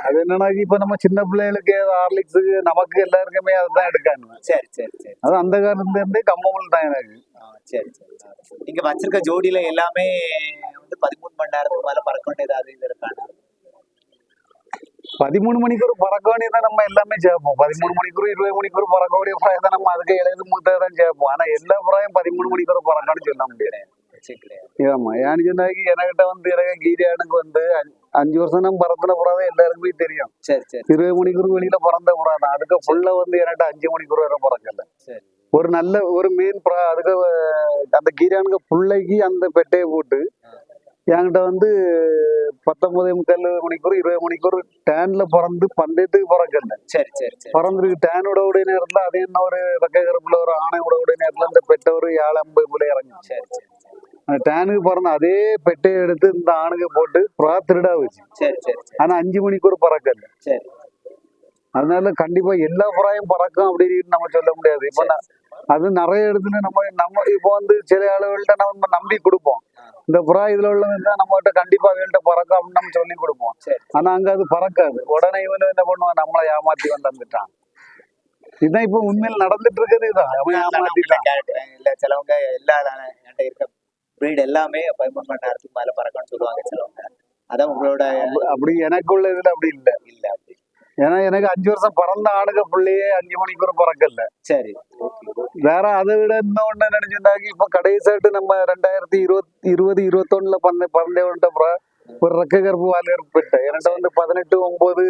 அது என்னன்னா இப்ப நம்ம சின்ன பிள்ளைகளுக்கு ஹார்லிக்ஸுக்கு நமக்கு எல்லாருக்குமே அதுதான் எடுக்காங்க. அது அந்த காலத்துல இருந்தே கம்மூல் தான் எனக்கு. நீங்க வச்சிருக்க ஜோடியில எல்லாமே 13 மணி நேரத்துக்கு மேல பறக்க வேண்டியது இது இருக்காங்க. 13 மணிக்கு ஒரு பறக்க வேண்டியதான் நம்ம எல்லாமே சேர்ப்போம். 13 மணிக்கு 20 மணிக்கு ஒரு பறக்கக்கூடிய புறாய் தான் நம்ம அதுக்கு இளையது மூத்தான் சேர்ப்போம். ஆனா எல்லா புறாயும் 13 மணிக்கு ஒரு பறக்கணும்னு சொல்ல முடியாது. ஆமா, ஏன்னு சொன்னாக்கி என்கிட்ட எனக்கு கீரியானுக்கு 5 வருஷம் நம்ம பறந்துன புறாதான் எல்லாருக்குமே தெரியும். 20 மணிக்கூர் வெளியில பறந்த புறா தான். அதுக்கு ஃபுல்லா என்கிட்ட 5 மணிக்கூர் வரை பறக்கல. ஒரு நல்ல ஒரு மெயின் புறா அதுக்கு அந்த கீரியானுக்கு பிள்ளைக்கு அந்த பெட்டையை போட்டு என்கிட்ட 19:45 மணிக்கூர் 20 மணிக்கூர் டேன்ல பறந்து பந்தயத்துக்கு பறக்கல. பறந்துருக்கு டேனோட உடைய நேரத்துல அதே என்ன ஒரு ரெக்கை கருப்புல ஒரு ஆணையோட உடைய நேரத்துல அந்த பெட்டை ஒரு 7:50 போல இறங்குச்சு. டேனுக்கு பறந்து அதே பெட்டையை எடுத்து இந்த ஆணுக்கு போட்டு புறா திருடா வச்சு. ஆனா 5 மணிக்கூர் பறக்கல. அதனால கண்டிப்பா எல்லா புறாயும் பறக்கும் அப்படின்னு நம்ம சொல்ல முடியாது. இப்ப அது நிறைய இடத்துல நம்ம இப்போ சில அளவுகள்ட்ட நம்ம நம்பி கொடுப்போம், இந்த புறா இதுல உள்ளதுன்னா நம்ம கிட்ட கண்டிப்பா அவங்கள்ட்ட பறக்கும் அப்படின்னு நம்ம சொல்லி கொடுப்போம். ஆனா அங்க அது பறக்காது. உடனே இவன் என்ன பண்ணுவான், நம்மளை ஏமாத்தி வந்துட்டான். இதுதான் இப்ப உண்மையில் நடந்துட்டு இருக்கிறது. இதான் அவன் ஏமாத்திட்டான். சிலவங்க எல்லா என்கிட்ட இருக்க பிரீட் எல்லாமே 13 மணி நேரத்துக்கு மேல பறக்கணும்னு சொல்லுவாங்க சிலவங்க. அதான் உங்களோட அப்படி எனக்குள்ள இதுல அப்படி இல்ல. இல்ல அப்படி. ஏன்னா எனக்கு 5 வருஷம் பிறந்த ஆளுக பிள்ளையே 5 மணிக்கூர் பறக்கல. சரி. வேற அதை விட இன்னொன்னு நினைச்சுட்டாக்கி இப்ப கடைசியாட்டு நம்ம 2020-21 பறந்தேன்ட்ட அப்புறம் ஒரு ரெக்க கருப்பு வால் கருப்பு பெட்டை என்கிட்ட வந்து 18, 9,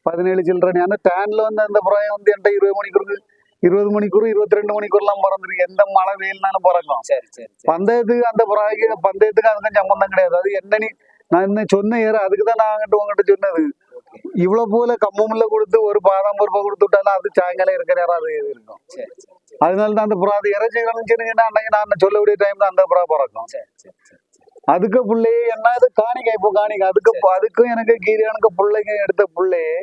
17 சில்ட்ரன். ஏன்னா டேன்ல வந்து அந்த பிராயம் வந்து என்கிட்ட 20 மணிக்கூர் 22 மணிக்கூர்லாம் பறந்துருக்கு. எந்த மழை வெயில்னாலும் பறக்கும். சரி சரி சரி. பந்தயத்துக்கு அந்த பந்தயத்துக்கு அதுக்கும் சம்பந்தம் கிடையாது. அது என்ன நான் இன்னும் சொன்ன ஏற அதுக்குதான் நான் உங்ககிட்ட சொன்னது. இவ்வளவு போல கம்மமுள்ள கொடுத்து ஒரு பாதாம் பருப்பை கொடுத்து விட்டாலும் அது சாயங்காலம் இருக்கிற நேரம் அது இருக்கும். சரி சரி. அதனாலதான் அந்த புறா அது இறைச்சி கிடந்துச்சுன்னா அன்னைக்கு நான் சொல்லக்கூடிய டைம் தான் அந்த புறா பறக்கும். சரி சரி சரி. அதுக்கு பிள்ளையே என்ன இது காணிக்க இப்போ காணிக்க அதுக்கும் எனக்கு கீரியானுக்கு பிள்ளைங்க எடுத்த பிள்ளையே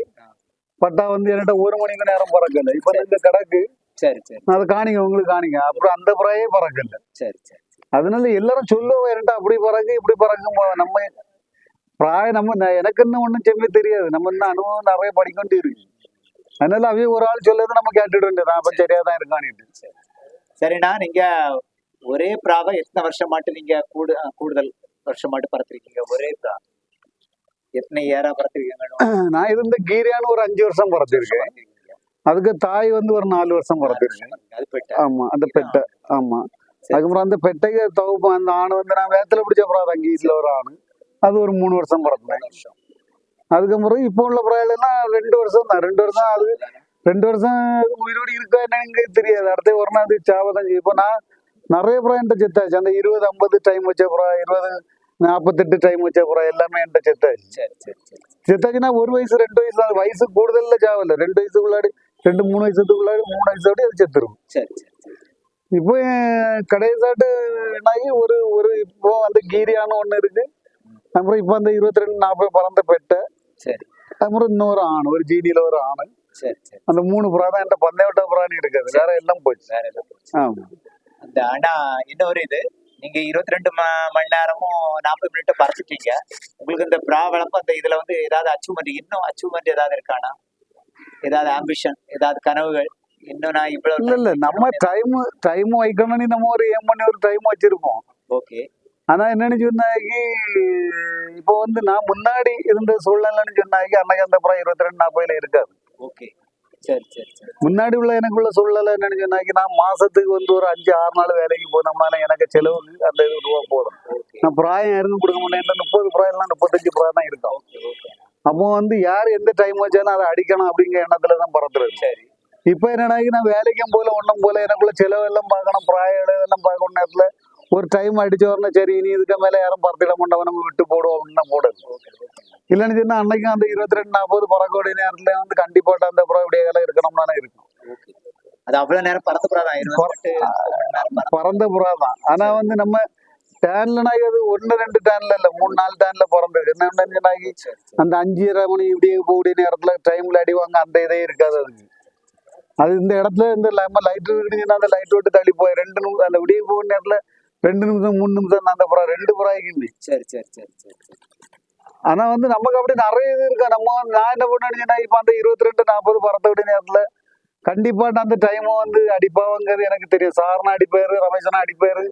பட்டா வந்து என்கிட்ட 1 மணிக்கு நேரம் பறக்கல. இப்ப இந்த கிடக்கு. சரி சரி. அது காணிக்க உங்களுக்கு காணிக்க அப்புறம் அந்த புறாயே பறக்கல. சரி சரி. அதனால எல்லாரும் சொல்லுவோம் என்கிட்ட அப்படி பறக்கு இப்படி பறக்கும். நம்ம பிராயம் நம்ம எனக்குன்னு ஒண்ணும் செம்மி தெரியாது. நம்ம இன்னும் அனுபவம் நிறைய படிக்கொண்டு இருக்கு. அதனால அவைய ஒரு ஆள் சொல்லது நம்ம கேட்டுட்டு வேண்டியதான். அப்ப சரியாதான் இருக்கான்னு. சரிண்ணா, நீங்க ஒரே பிராவை எத்தனை வருஷம் மட்டும் நீங்க கூடுதல் வருஷம் மட்டும் பறத்திருக்கீங்க? ஒரே பிரா எத்தனை ஏரா பறத்திருக்கீங்க? நான் இருந்து கீரியான்னு ஒரு 5 வருஷம் பறத்திருக்கேன். அதுக்கு தாய் வந்து ஒரு 4 வருஷம் பறத்திருக்கேன். ஆமா அந்த பெட்டை. ஆமா அதுக்கப்புறம் அந்த பெட்டைக்கு தொகுப்பு அந்த ஆணு வந்து நான் வேத்துல பிடிச்ச பிறகு அங்கே இதுல ஒரு ஆணு அது ஒரு 3 வருஷம் பறந்தேன். அதுக்கப்புறம் இப்போ உள்ள பிராயெல்லாம் 2 வருஷம் தான். 2 வருஷம் அது 2 வருஷம் உயிரோடு இருக்கா என்னன்னு தெரியாது. அடுத்த ஒரு நாள் சாவதான் செய்யும். இப்போ நான் நிறைய புறா என்கிட்ட செத்தாச்சு. அந்த 20, 50 டைம் வச்ச புறா 20, 48 டைம் வச்ச புறா எல்லாமே என்கிட்ட செத்தாச்சு. செத்தாச்சுன்னா 1 வயசு 2 வயசு அது வயசு கூடுதல்ல சாவல. 2 வயசுக்குள்ளாடி 2, 3 வயசுக்குள்ளாடி 3 வயசோட அது செத்துரும். இப்போ கடைசாட்டு என்னாகி ஒரு இப்போ அந்த கீரியான்னு ஒண்ணு இருக்கு. அப்புறம் இப்ப அந்த 22, 40 பறந்த பெட்டை. அப்புறம் இன்னொரு ஆண் ஒரு ஜீனியில ஒரு ஆணு. அந்த 3 புறா தான் என்கிட்ட பந்தயவிட்ட புறான்னு இருக்குது. வேற எல்லாம் போச்சு. ஆமா அந்த ஆனா இன்னொரு இது நீங்க 22 மணி நேரமும் 40 மினிட்டும் பறந்துட்டீங்க. உங்களுக்கு இந்த பிரா வளர்ப்பு அந்த இதுல வந்து ஏதாவது அச்சீவ்மெண்ட் ஏதாவது இருக்கானா? ஏதாவது ஆம்பிஷன், ஏதாவது கனவுகள்? இன்னும் நான் இவ்வளவு இல்ல நம்ம டைம் வைக்கணும்னு நம்ம ஒரு ஏம் பண்ணி ஒரு டைம் வச்சிருப்போம். ஓகே. ஆனா என்னன்னு சொன்னாக்கி இப்போ வந்து நான் முன்னாடி இருந்த சூழ்நிலைன்னு சொன்னாக்கி அன்னைக்கு அந்த புறம் 22, 40 இருக்காது. ஓகே. சரி சரி சரி. முன்னாடி உள்ள எனக்குள்ள சூழ்நிலை என்னன்னு சொன்னாக்கி நான் மாசத்துக்கு வந்து ஒரு 5, 6 நாள் வேலைக்கு போனோம்னால எனக்கு செலவுக்கு அந்த ரூபா போதும். நான் பிராயம் யாருக்கும் கொடுக்க முடியும். 30 பிராயம்லாம் 35 பிராயம் தான் இருக்கும். அப்போ வந்து யார் எந்த டைம் வச்சாலும் அதை அடிக்கணும் அப்படிங்கிற எண்ணத்துலதான் பறந்துருது. சரி. இப்ப என்னன்னாக்கி நான் வேலைக்கும் போல ஒன்றும் போல எனக்குள்ள செலவு எல்லாம் பார்க்கணும். பிராயம் எல்லாம் பார்க்கணும். நேரத்துல ஒரு டைம் அடிச்சு வரணும். சரி இனி இதுக்கு மேல யாரும் பறத்திட மாட்டோம் நம்ம விட்டு போடுவோம் அப்படின்னு போடுது. இல்லைன்னு சொன்னா அன்னைக்கும் அந்த 22, 40 பறக்கக்கூடிய நேரத்துல வந்து கண்டிப்பாட்ட அந்த புறா இப்படியே இருக்கணும்னால இருக்கும். அது அவ்வளவு நேரம் பறந்த புறா தான். பறந்த புறா தான். ஆனா வந்து நம்ம டேன்லனாக்கி அது 1, 2 டேன்ல இல்ல 3, 4 டேன்ல பிறந்தது. என்னன்னாக்கி அந்த 5:30 மணி இப்படியே போகக்கூடிய நேரத்துல டைம்ல அடிவாங்க. அந்த இதே இருக்காது அதுக்கு. அது இந்த இடத்துல இந்த லைட் இருக்குன்னா அந்த லைட் விட்டு தள்ளி போய் 2 நிமிஷம் அந்த விடிய போகிற நேரத்துல 2 நிமிஷம் 3 நிமிஷம் அந்த புறா 2 புறாய்க்குமே. சரி சரி சரி சரி. ஆனா வந்து நமக்கு அப்படி நிறைய இது இருக்கா. நான் என்ன பண்ணேன்னா இப்ப அந்த 22, 40 பறத்தக்கூடிய நேரத்துல கண்டிப்பாட்டு அந்த டைம் வந்து அடிப்பாவங்கிறது எனக்கு தெரியும். சாரணா அடிப்பாரு, ரமேஷனா அடிப்பாரு.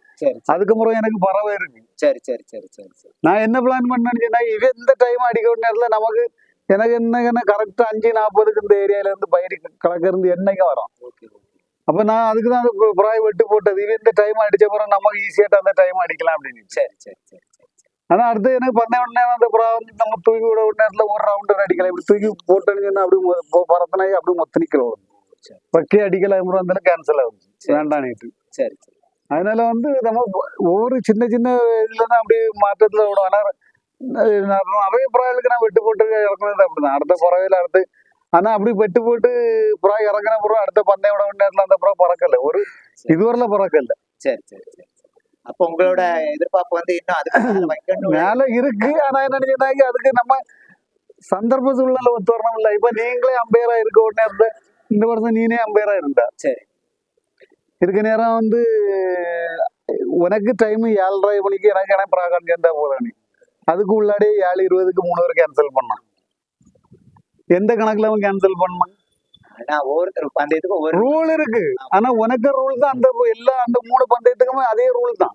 அதுக்கு முறை எனக்கு பறவை இருக்கு. சரி சரி சரி சரி. நான் என்ன பிளான் பண்ணேன்னா இவன் இந்த டைம் அடிக்க நேரத்துல நமக்கு எனக்கு என்ன கரெக்டா 5:40 இந்த ஏரியால இருந்து பயிரி கலக்கிறது என்னைக்கு வரும். அப்ப நான் அதுக்குதான் அந்த புறாய் வெட்டு போட்டது. இவன் இந்த டைம் அடிச்ச பிறகு நமக்கு ஈஸியாட்டு அந்த டைம் அடிக்கலாம் அப்படின்னு. சரி சரி சரி. ஆனா அடுத்து எனக்கு 12 நேரம் அந்த புறா வந்து நம்ம தூக்கி விட நேரத்துல ஒரு ரவுண்டர் அடிக்கலாம். இப்படி தூக்கி போட்டேன்னு அப்படி பறத்தனாய் அப்படி மொத்த நிக்கிறோம். பக்கே அடிக்கல இருந்தாலும் கேன்சல் ஆகுது. வேண்டான்ட்டு. சரி. அதனால வந்து நம்ம ஒவ்வொரு சின்ன சின்ன இதுலதான் அப்படி மாற்றத்துல விடும். ஆனா நிறைய புறாகளுக்கு நான் வெட்டு போட்டு இறக்குனது அப்படிதான். அடுத்த பறவையில அடுத்து ஆனா அப்படி வெட்டு போட்டு புறா இறங்கின புறா அடுத்த பந்தயம் விட நேரத்துல அந்த புறா பறக்கல. ஒரு இதுவரையில பறக்கல. சரி சரி சரி. அப்ப உங்களோட எதிர்பார்ப்பு வந்து இன்னும் அதுக்கு மேல இருக்கு. ஆனா என்ன அதுக்கு நம்ம சந்தர்ப்ப சூழ்நிலை ஒத்து வரணும் இல்ல. இப்ப நீங்களே அம்பையரா இருக்க உடனே இந்த வருஷம் நீனே அம்பையரா இருந்தா சரி இருக்க நேரம் வந்து உனக்கு டைம் 7:30 மணிக்கு எனக்கு பிராகான் சேர்ந்தா போதானே. அதுக்கு உள்ளாடி 7:20க்கு 3 பேர் கேன்சல் பண்ணான். எந்த கணக்குல அவன் கேன்சல் பண்ணான்? ஒவ்வொருத்தர் பந்தயத்துக்கும் ஒரு ரூல் இருக்கு. ஆனா உனக்கு ரூல் தான் அந்த எல்லா அந்த 3 பந்தயத்துக்கு பக்கம் அதே ரூல் தான்.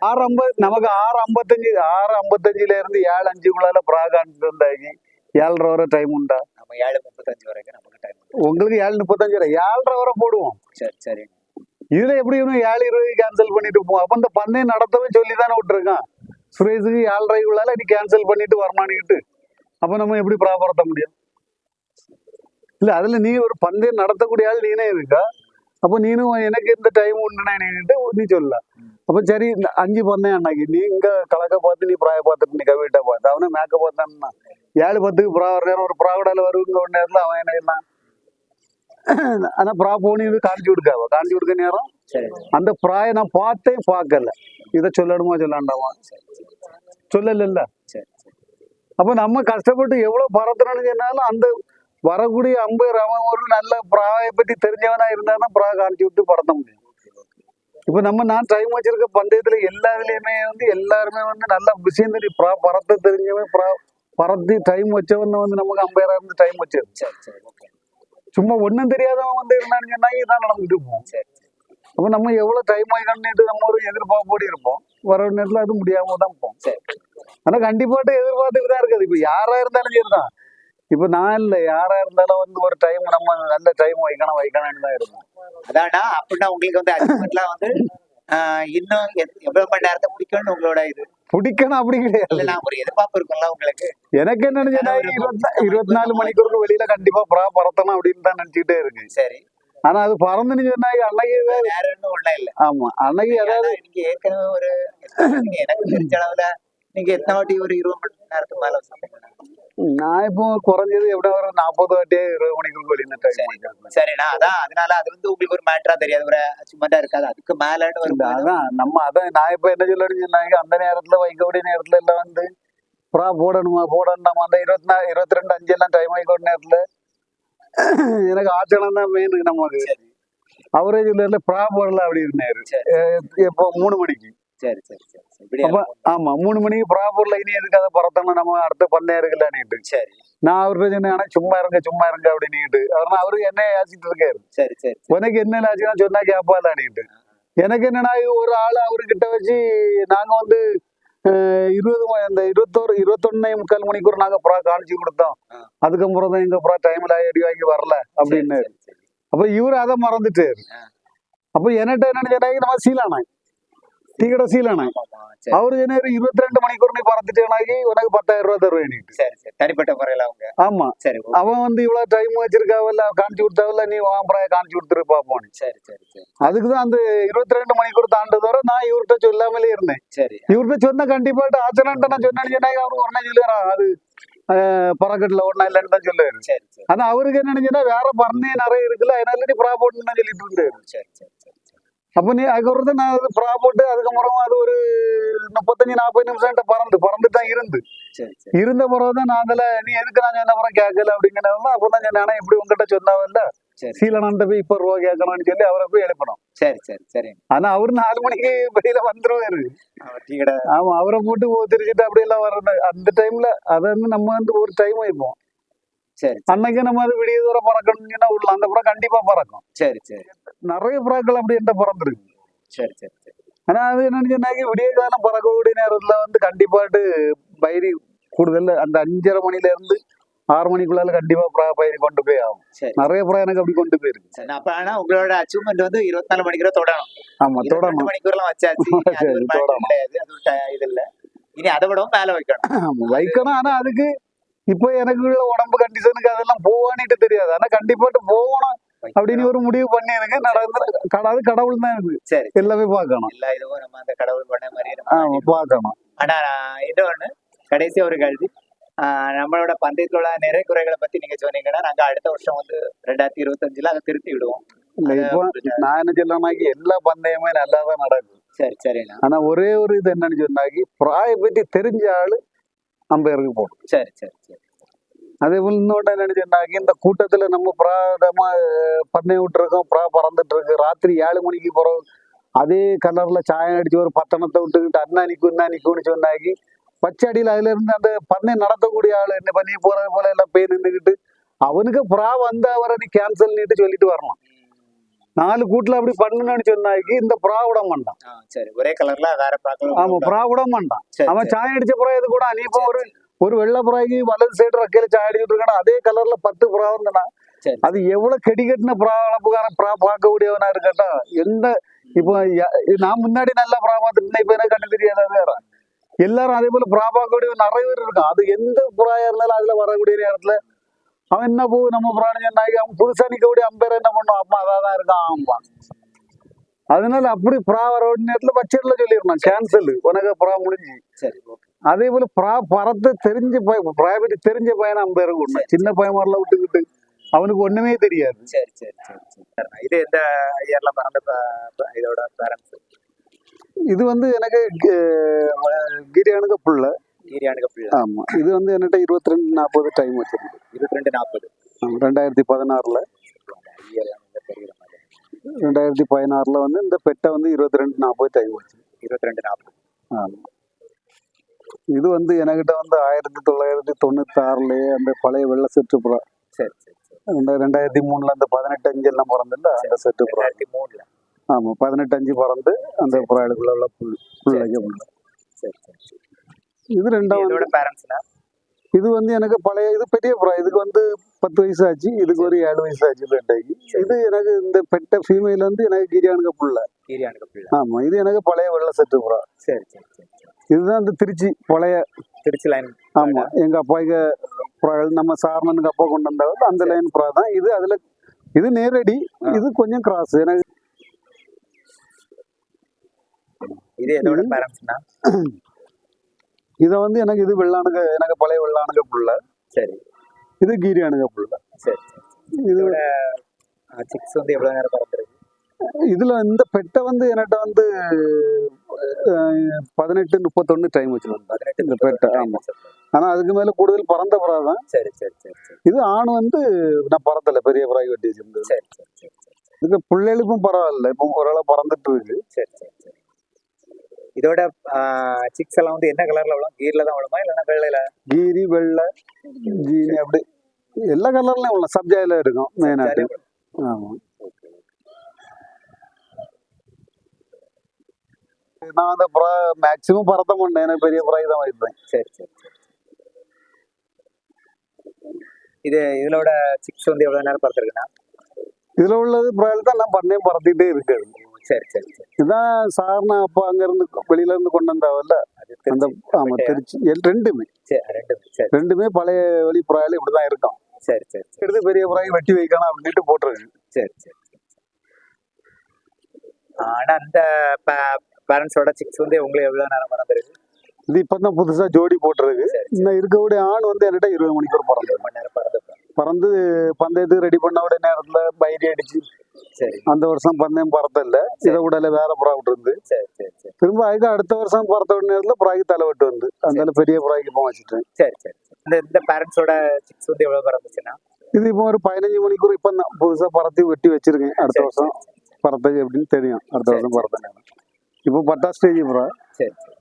6:50 நமக்கு 6:55 இருந்து 7:05 ப்ரா கான்செப்ட் உண்டாகி 7:30 வரை டைம் உண்டா? நம்ம 7:35 வரைக்கும் நமக்கு டைம். உங்களுக்கு 7:35 வரை 7:30 வரை போடுவோம். சரி சரி. இதுல எப்படி 7:20 கேன்சல் பண்ணிட்டு போவோம். அப்ப இந்த பந்தயம் நடத்தவே சொல்லிதானே விட்டுருக்கான். சுரேஷுக்கு 7:30 நீ கேன்சல் பண்ணிட்டு வரமானிக்கிட்டு அப்ப நம்ம எப்படி ப்ராபரத்த முடியும்? இல்ல அதுல நீ ஒரு பந்தயம் நடத்தக்கூடிய ஆள் நீனே இருக்கா. அப்ப நீனும் எனக்கு இந்த டைம் உண்டுனா நீ சொல்லலாம். அப்ப சரி 5 பந்தயம் அன்னைக்கு நீ இங்க கலக்க பார்த்து நீ ப்ராய பார்த்துட்டு நீ கவிட்ட பார்த்து அவனை மேக்க பார்த்தான்னா 7:10 ப்ரா வர நேரம் ஒரு ப்ராவிடால வருங்க ஒரு நேரத்துல அவன் என்ன ஆனா ப்ரா போனி காஞ்சி கொடுக்க நேரம் அந்த ப்ராய நான் பார்த்தேன் பார்க்கல. இதை சொல்லணுமா சொல்லாண்டாமா? சொல்லல. அப்ப நம்ம கஷ்டப்பட்டு எவ்வளவு பறத்துறோம்னு சொன்னாலும் அந்த வரக்கூடிய அம்பையர் அவன் ஒரு நல்ல ப்ராவை பத்தி தெரிஞ்சவனா இருந்தாலும் ப்ரா காமிச்சு விட்டு பறத்த முடியும். இப்ப நான் டைம் வச்சிருக்க பந்தயத்துல எல்லாருலயுமே எல்லாருமே நல்ல விஷயம் தெரியும். ப்ரா பறத்த தெரிஞ்சவன் ப்ரா பறத்தி டைம் வச்சவன் நமக்கு அம்பையரா இருந்து டைம் வச்சது. சும்மா ஒன்னும் தெரியாதவன் இருந்தான்னு சொன்னா இதான் நடந்துட்டு இருப்போம். அப்ப நம்ம எவ்வளவு டைம் ஆகிட்டு நம்ம ஒரு எதிர்பார்ப்போடு இருப்போம். வர நேரத்துல அது முடியாம தான் போம். ஆனா கண்டிப்பாட்டு எதிர்பார்த்துட்டு தான் இருக்குது. இப்ப யாரா இருந்தாலும் சரிதான். இப்ப நான் இல்ல யாரா இருந்தாலும் ஒரு டைம் நம்ம நல்ல டைம் வைக்கணும்னு தான் இருக்கும். அதானா அப்படின்னா உங்களுக்கு அச்சீவ்மெண்ட்லாம் இன்னும் எவ்வளவு மணி நேரத்தை பிடிக்கணும்னு உங்களோட இது பிடிக்கணும் அப்படி கிடையாது. ஒரு எதிர்பார்ப்பு இருக்கும்ல உங்களுக்கு. எனக்கு என்ன நினைச்சா 24 மணிக்கு வெளியில கண்டிப்பா ப்ரா பறத்தணும் அப்படின்னு தான் நினைச்சுக்கிட்டே இருக்கு. சரி. ஆனா அது பறந்துன்னு சொன்னா அன்னைக்கு வேற ஒண்ணும் இல்ல. ஆமா அன்னைக்கு ஏதாவது நீங்க ஏற்கனவே ஒரு எனக்கு தெரிஞ்ச அளவுல நீங்க எத்தனை வாட்டி ஒரு 20 மணி நேரத்துக்கு மேல நான் இப்போ குறைஞ்சது எப்படி ஒரு 40 வாட்டியே 20 மணிக்கு வெளியில. சரிண்ணா அதான் அதனால அது உங்களுக்கு ஒரு மேட்டரா தெரியாது, ஒரு அச்சீவ்மெண்டா இருக்காது. அதுக்கு மேலன்னு ஒரு அதான் நம்ம அதான் நான் இப்ப என்ன சொல்லணும்னு அந்த நேரத்துல வைக்கக்கூடிய நேரத்துல எல்லாம் ப்ரா போடணுமா அந்த 22 எல்லாம் டைம் ஆகிக்கோட நேரத்துல எனக்கு ஆச்சரியம் தான் மெயின். நமக்கு அவரே சொல்ல ப்ரா போடல அப்படி இருந்தாரு. இப்போ 3 மணிக்கு. சரி சரி சரி. ஆமா 3 மணிக்கு ப்ரா போடல இனி எதுக்கு அதை பறத்தணும் நம்ம அடுத்த பந்தயம் இருக்குல்லான்னுட்டு. சரி. நான் அவர்கிட்ட சொன்னேன் சும்மா இருங்க அப்படின்னுட்டு அவரு என்ன யாசிட்டு இருக்காரு. சரி சரி. உனக்கு என்ன ஆச்சுன்னா சொன்னா கேப்பாலான்னுட்டு. எனக்கு என்னன்னா ஒரு ஆள் அவர்கிட்ட வச்சு நாங்க 21 மணிக்கூர் நாங்க ப்ரா காமிச்சு கொடுத்தோம். அதுக்கப்புறம் தான் எங்க ப்ரா டைம்ல அடி வாங்கி வரல அப்படின்னு. அப்ப இவரு அதை மறந்துட்டாரு. அப்ப என்கிட்ட என்ன சொன்னா நம்ம சீலானா டீக்கடை சீலானா அவரு என்ன 22 மணிக்கூர் நீ பறந்துட்டேனாக்கி உனக்கு 10,000 ரூபாய் தருவேன். தனிப்பட்ட முறையில அவங்க. ஆமா அவன் இவ்வளவு டைம் வச்சிருக்காவல்ல காமிச்சு கொடுத்தாவல்ல நீ வாங்குறாய காமிச்சு கொடுத்துரு பாப்போம். சரி சரி சரி. அதுக்குதான் அந்த 22 மணிக்கூர் தாண்டது வரை நான் இவர்கிட்ட சொல்லாமலே இருந்தேன். சரி. இவர்கிட்ட சொன்ன கண்டிப்பாட்டு ஆச்சனான்ட்ட நான் சொன்னேன்னா அவரு உடனே சொல்லுறான் அது பறக்கட்டுல ஒன்னா இல்லன்னு தான் சொல்லுவாரு. ஆனா அவருக்கு என்ன நினைச்சுன்னா வேற பறந்தே நிறைய இருக்குல்ல அதனால நீ ப்ரா போட்டுன்னு தான் சொல்லிட்டு இருந்தாரு. அப்ப நீ அதுக்கப்புறம் நான் அது ப்ரா போட்டு அதுக்கப்புறம் அது ஒரு 35-40 நிமிஷம் பறந்துட்டு தான் இருந்த பிறகுதான் நான் அதுல நீ எதுக்கு நான் சொன்ன அப்புறம் கேட்கல அப்படிங்கிறவங்க அப்பதான் சொன்னா இப்படி உங்ககிட்ட சொன்னாவல்ல சீலனான்ட்ட போய் இப்ப ரூபா கேட்கணும்னு சொல்லி அவரை போய் எழுப்பணும். சரி சரி சரி. ஆனா அவரு 4 மணிக்கு வெளியில வந்துருவாரு. ஆமா அவரை போட்டு திருச்சிட்டு அப்படி எல்லாம் வர்றது அந்த டைம்ல அதை நம்ம ஒரு டைம் வைப்போம். சரி. அன்னைக்கு நம்ம அது விடிய தூரம் பறக்கணும்னா உள்ள அந்த புறா கண்டிப்பா பறக்கும். சரி சரி. நிறைய புறாக்கள் அப்படி என்ன பறந்துருக்கு. சரி சரி சரி. ஆனா அது என்னன்னு விடிய காலம் பறக்கக்கூடிய நேரத்துல கண்டிப்பாட்டு பயிரி கூடுதல் அந்த 5:30 மணில இருந்து 6 மணிக்குள்ளால கண்டிப்பா புறா பயிரி கொண்டு போய் ஆகும். நிறைய புறா எனக்கு அப்படி கொண்டு போயிருக்கு. அப்ப ஆனா உங்களோட அச்சீவ்மெண்ட் 24 மணிக்கூட தொடரும். ஆமா தொடரும். 2 மணிக்கூர்லாம் வச்சாச்சு. இது இல்ல இனி அதை விடவும் மேல வைக்கணும். ஆனா அதுக்கு இப்ப எனக்கு உடம்பு கண்டிஷனுக்கு அதெல்லாம் போவானிட்டு தெரியாது. ஆனா கண்டிப்பாட்டு போகணும் அப்படின்னு ஒரு முடிவு பண்ணிருங்க. நடந்து கடவுள் தான் இருக்கு. சரி எல்லாமே பார்க்கணும். எல்லா இதுவும் நம்ம அந்த கடவுள் பண்ண மாதிரி பார்க்கணும். ஆனா இன்னொன்னு கடைசி ஒரு கேள்வி, நம்மளோட பந்தயத்துல உள்ள நிறை குறைகளை பத்தி நீங்க சொன்னீங்கன்னா நாங்க அடுத்த வருஷம் 2025 அதை திருத்தி விடுவோம். இப்போ நான் என்ன சொல்லணும்னாக்கி எல்லா பந்தயமே நல்லாதான் நடக்கும். சரி சரிண்ணா. ஆனா ஒரே ஒரு இது என்னன்னு சொன்னாக்கி ப்ராய பத்தி தெரிஞ்ச ஆளு அம்பையருக்கு போடும். சரி சரி சரி. அதே போல இன்னொன்னு என்னன்னு சொன்னாக்கி இந்த கூட்டத்துல நம்ம ப்ராதமா பந்தயம் விட்டுருக்கோம். ப்ரா பறந்துட்டு இருக்கு ராத்திரி 7 மணிக்கு போறோம். அதே கலர்ல சாயம் அடிச்சு ஒரு பட்டணத்தை விட்டுக்கிட்டு அண்ணா நிக்கும்னு சொன்னாக்கி பச்சடியில் அதுல இருந்து அந்த பந்தயம் நடத்தக்கூடிய ஆளு என்ன பண்ணி போறது போல எல்லாம் போய் நின்றுக்கிட்டு அவனுக்கு ப்ரா வந்த அவரை நீ கேன்சல் சொல்லிட்டு வரலாம். 4 கூட்டுல அப்படி பண்ணுன்னு சொன்னாக்கி இந்த புறா விட மாட்டான். சரி, ஒரே கலர்ல வேற பிராக்கள் ஆமா, புறா விட மாட்டான். சரி, அவன் சரி. சாயம் அடிச்ச புறா இது கூட நீ இப்போ ஒரு வெள்ளை புறாய்க்கு வலது சைடு ரெக்கையில சாயம் அடிச்சுட்டு இருக்கானா, அதே கலர்ல 10 புறா இருந்தா சரி, அது எவ்வளவு கெடிகட்டின புறா வளர்ப்புக்காரன் புறா பார்க்கக்கூடியவனா இருக்கட்டா. எந்த இப்போ நான் முன்னாடி நல்லா புறா பார்த்துட்டு இப்ப எனக்கு கண்டு தெரியாத வேற. எல்லாரும் அதே போல புறா பார்க்கக்கூடிய நிறைய பேர் இருக்கான். அது எந்த புறாயா இருந்தாலும் அதுல வரக்கூடிய நேரத்துல அவன் என்ன போகும் நம்ம புறான்னு சொன்னாக்கி அவன் புதுசா நிக்கக்கூடிய அம்பேர் என்ன பண்ணுவான், அம்மா அதான் இருக்கான் ஆமா. அதனால அப்படி புறா வர நேரத்துல பட்ஜெட்ல சொல்லிடணும் கேன்சல், உனக்கு புறா முடிஞ்சு. சரி, ஓகே. அதே போல புறா பறந்து தெரிஞ்ச புறா பத்தி தெரிஞ்ச பையனை அம்பேர் விடணும். சின்ன பையன் மாதிரிலாம் விட்டுக்கிட்டு அவனுக்கு ஒண்ணுமே தெரியாது. சரி, சரி, சரி, சரி. இது எந்த இயர்ல பிறந்த இதோட பேரண்ட்ஸ்? இது வந்து எனக்கு கிரியானுக்கு புள்ள. கீரியானுக்கு பிள்ளை. ஆமா, இது வந்து என்கிட்ட 22-40 டைம் வச்சிருக்கு. 22-40. 2016ல 2016ல வந்து இந்த பெட்டை வந்து 22-40 டைம் வச்சு. 22-40. ஆமா, இது வந்து என்கிட்ட வந்து 1996லயே அந்த பழைய வெள்ளை செட்டு புறா. சரி, சரி, சரி. 2003ல அந்த 18 எல்லாம் பிறந்தில்ல அந்த செட்டு புறா. 2003ல. ஆமா, 18 பிறந்து அந்த புறாளுக்குள்ள உள்ள புள்ளைக்கு புள்ள. சரி, சரி, சரி. இது ரெண்டாவது. இதோட பேரண்ட்ஸ்னா இது வந்து எனக்கு பழைய இது பெரிய புறா. இதுக்கு வந்து 10 வயசு ஆச்சு, இதுக்கு ஒரு 7 வயசு ஆச்சு பெட்டைக்கு. இது எனக்கு இந்த பெட்டை ஃபீமேல் வந்து எனக்கு கிரியானுக்கு புள்ள. கீரியானுக்கு பிள்ளை. ஆமா, இது எனக்கு பழைய வெள்ளை செட்டு புறா. சரி, சரி, சரி, சரி. இதுதான் இந்த திருச்சி பழைய. திருச்சி லைன். ஆமா, எங்க அப்பாவுக்கு புறாகள் நம்ம சாரணனுக்கு அப்பா கொண்டு வந்தவர் அந்த லைன் புறா தான் இது. அதுல இது நேரடி, இது கொஞ்சம் கிராஸ். எனக்கு இது எதோட பேரண்ட்ஸ்னா? இத வந்து எனக்கு இது வெள்ளானுங்க, எனக்கு பழைய வெள்ளானுங்க புள்ள. சரி, இது கீரியானுங்க புள்ள. சரி, சரி. இதோட சிக்ஸ் வந்து எவ்வளவு நேரம் பறந்துருக்கு? இதுல இந்த பெட்டை வந்து என்கிட்ட வந்து 18-31 டைம் வச்சிருந்தேன் இந்த பெட்டை. ஆமா, ஆனா அதுக்கு மேல கூடுதல் பறந்த புறா தான். சரி, சரி, சரி, சரி. இது ஆண் வந்து நான் பறந்தல, பெரிய புறாய் வெட்டி வச்சிருந்தது. சரி, சரி, சரி, சரி. இது புள்ளைகளுக்கும் பரவாயில்ல, இப்போ ஓரளவு பறந்துட்டு இருக்கு. சரி, சரி, சரி. இதோட சிக்ஸ் எல்லாம் வந்து என்ன கலர்ல விழும்? கீர்ல தான் விழுமா இல்லைன்னா வெள்ளையில? கீரி, வெள்ளை, ஜீனி அப்படி எல்லா கலர்லயும் உள்ள சப்ஜாயில இருக்கும் மெயினாட்டு. ஆமா, நான் அந்த புறா மேக்சிமம் பறத்த மாட்டேன், எனக்கு பெரிய புறாய் தான் வைப்பேன். சரி, சரி, சரி. இதோட சிக்ஸ் வந்து எவ்வளவு நேரம் பறந்துருக்குன்னா? இதுல உள்ளது புறாயில் தான் நான் பண்ணையும் பறந்துட்டே இருக்காது. சரி, சரி, சரி. இதுதான் சாரண அப்பா அங்க இருந்து வெளியில இருந்து கொண்டு வந்தாவல்ல அந்த. ஆமா, திருச்சி ரெண்டுமே. ரெண்டுமே பழைய வெளி புறாயில இப்படிதான் இருக்கும். சரி, சரி. எடுத்து பெரிய புறாய் வெட்டி வைக்கணும் அப்படின்ட்டு போட்டுருக்கு. சரி, சரி. ஆனா அந்த பேரண்ட்ஸோட சிக்ஸ் வந்து உங்களுக்கு எவ்வளவு நேரம் பறந்துருக்கு? இது இப்பதான் புதுசா ஜோடி போட்டுருக்கு. இன்னும் இருக்கக்கூடிய ஆண் வந்து என்கிட்ட 20 மணிக்கூர் பறந்து. 20 மணி நேரம் பறந்து பந்தயத்துக்கு ரெடி பண்ண உடைய நேரத்துல பயிரி அடிச்சு. சரி. அந்த வருஷம் பந்தயம் பறத்தல, இதை விடல வேற புறா விட்டு இருந்து. சரி, சரி, சரி. திரும்ப அதுக்கு அடுத்த வருஷம் பறத்த உடைய நேரத்துல புறாய்க்கு தலை வெட்டு வந்து அந்த பெரிய புறாய்க்கு இப்போ வச்சுட்டேன். சரி, சரி. இந்த பேரண்ட்ஸோட சிக்ஸ் வந்து எவ்வளவு பறந்துச்சுன்னா? இது இப்போ ஒரு 15 மணிக்கூர் இப்ப தான் புதுசா பறத்தி வெட்டி வச்சிருக்கேன். அடுத்த வருஷம் பறத்தது எப்படின்னு தெரியும். அடுத்த வருஷம் பறத்த இப்போ பட்டா ஸ்டேஜ் புறா. சரி, சரி.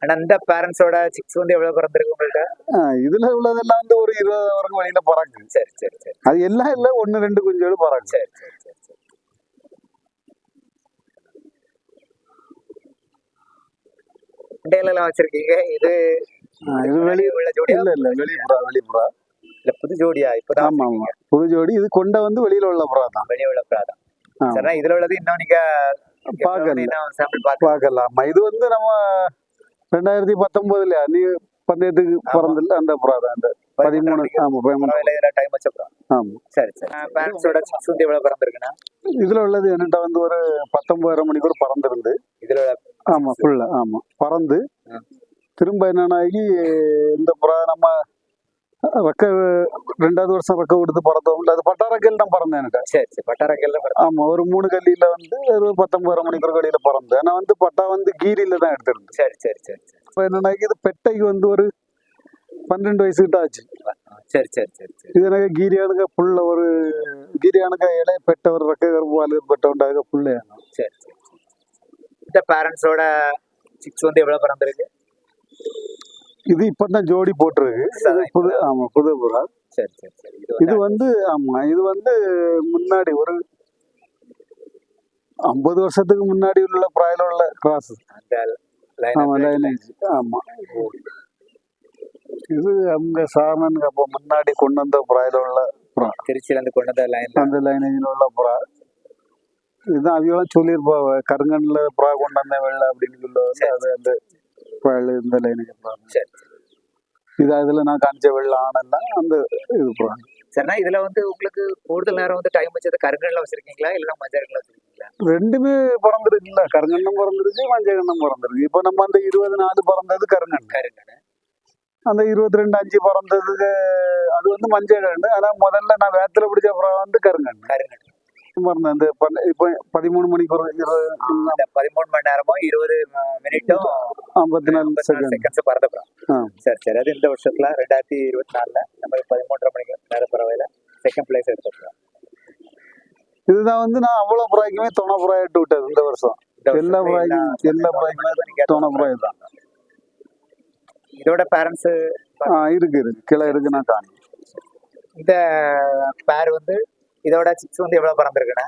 ஆனா இந்த பேரண்ட்ஸோட சிக்ஸ் வந்து எவ்வளவு பறந்துருக்கு உங்கள்ட்ட? இதுல உள்ளதெல்லாம் வந்து ஒரு 20 வரைக்கும் வழியில பறக்கு. சரி, சரி, சரி. அது எல்லாம் இல்ல, 1-2 குஞ்சுகள் பறக்கு. சரி, சரி, சரி, சரி. எல்லாம் வச்சிருக்கீங்க. இது வெளி உள்ள ஜோடியா? இல்ல வெளிப்புறா இல்ல புது ஜோடியா? இப்பதான். ஆமா, ஆமா, புது ஜோடி. இது கொண்ட வந்து வெளியில உள்ள புறா தான். வெளியே உள்ள புறா தான். சரி, இதுல உள்ளது இன்னும் நீங்க பாக்கலாம். இது வந்து நம்ம 2019 நீ பந்தயத்துக்கு பிறந்தில்ல அந்த புறா தான். அந்த 13. ஆமா, 13 டைம் வச்ச புறா. ஆமா. சரி, சரி. பேரண்ட்ஸோட சிக்ஸ் வந்து எவ்வளவு பறந்துருக்குன்னா? இதுல உள்ளது என்கிட்ட வந்து ஒரு 19 மணிக்கூர் பறந்துருந்து. இதுல ஆமா, ஃபுல்ல. ஆமா, பறந்து திரும்ப என்னன்னாகி இந்த புறா நம்ம ரெக்க 2வது வருஷம் ரெக்க கொடுத்து பறந்தோம்ல, அது பட்டாரக்கையில் தான் பறந்தேன் என்கிட்ட. சரி, சரி. பட்டாரக்கையில். ஆமா, ஒரு 3 கல்லியில வந்து ஒரு 19 மணிக்கூர் கல்லியில பறந்தேன். நான் வந்து பட்டா வந்து கீரியில தான் எடுத்திருந்தேன். சரி, சரி, சரி. இப்போ என்னன்னாக்கி இது பெட்டைக்கு வந்து ஒரு 12 வயசு கிட்ட ஆச்சு. சரி, சரி, சரி. இது எனக்கு கீரியானுங்க புள்ள ஒரு கீரியானுங்க இலைய பெட்ட ஒரு ரெக்க கருப்பு பால் பெட்ட உண்டாக புள்ளையா. சரி, சரி. இந்த பேரண்ட்ஸோட சிக்ஸ் வந்து எவ்வளவு பிறந்திருக்கு? இது இப்பதான் ஜோடி போட்டிருக்கு. இது புது, ஆமா, புது புறா. சரி சரி சரி. இது வந்து ஆமா, இது வந்து முன்னாடி ஒரு 50 வருஷத்துக்கு முன்னாடி உள்ள பிராயில உள்ள கிராஸ். அந்த ஆமா, லைனேஜ். ஆமா, இது அவங்க சாமனுக்கு அப்போ முன்னாடி கொண்டு வந்த பிராயில உள்ள புறா. திருச்சியில இருந்து கொண்டு வந்த லைன்ல அந்த லைனேஜில் உள்ள புறா. இதுதான் அவையெல்லாம் சொல்லியிருப்பாங்க, கருங்கண்ல புறா கொண்டு வந்த வெள்ளை அப்படின்னு சொல்லுவாங்க. அது அந்த பிராயில் இந்த லைனேஜ் புறா. சரி. இது அதுல நான் காமிச்ச வெள்ளை ஆனெல்லாம் அந்த இது புறா. சரிண்ணா, இதுல வந்து உங்களுக்கு கூடுதல் நேரம் வந்து டைம் வச்சது கருங்கல்ல வச்சிருக்கீங்களா இல்ல மஞ்சள் வச்சிருக்கீங்களா? ரெண்டுமே பிறந்திருக்குல்ல, கருங்கண்ணம் பிறந்திருக்கு, மஞ்சள் கண்ணம் பிறந்திருக்கு. இப்ப நம்ம அந்த 24 பிறந்தது கருங்கண்ணு, கருங்கல். அந்த 22 5 பிறந்ததுக்கு அது வந்து மஞ்சள் கண்ணு. ஆனா முதல்ல நான் வேத்துல பிடிச்ச புறா வந்து கருங்கண்ணு கருங்கல் பிறந்தேன். இந்த இப்போ 13 மணிக்கு ஒரு 13 மணி நேரமும் 20 மினிட்டும் 54 செகண்ட்ஸ் பறந்த. சரி சரி. அது இந்த வருஷத்துல 2024 நம்ம 13.5 மணி நேரம் பறவையில செகண்ட் பிளேஸ் எடுத்துருக்கோம். இதுதான் வந்து நான் அவ்வளவு புறாய்க்குமே தொணை புறா இட்டு விட்டது இந்த வருஷம். எல்லா புறாய்க்குமே தொணை புறாய் தான். இதோட பேரண்ட்ஸ் இருக்கு கிளை இருக்கு, நான் காணி. இந்த பேர் வந்து இதோட சிக்ஸ் வந்து எவ்வளவு பறந்துருக்குண்ணா?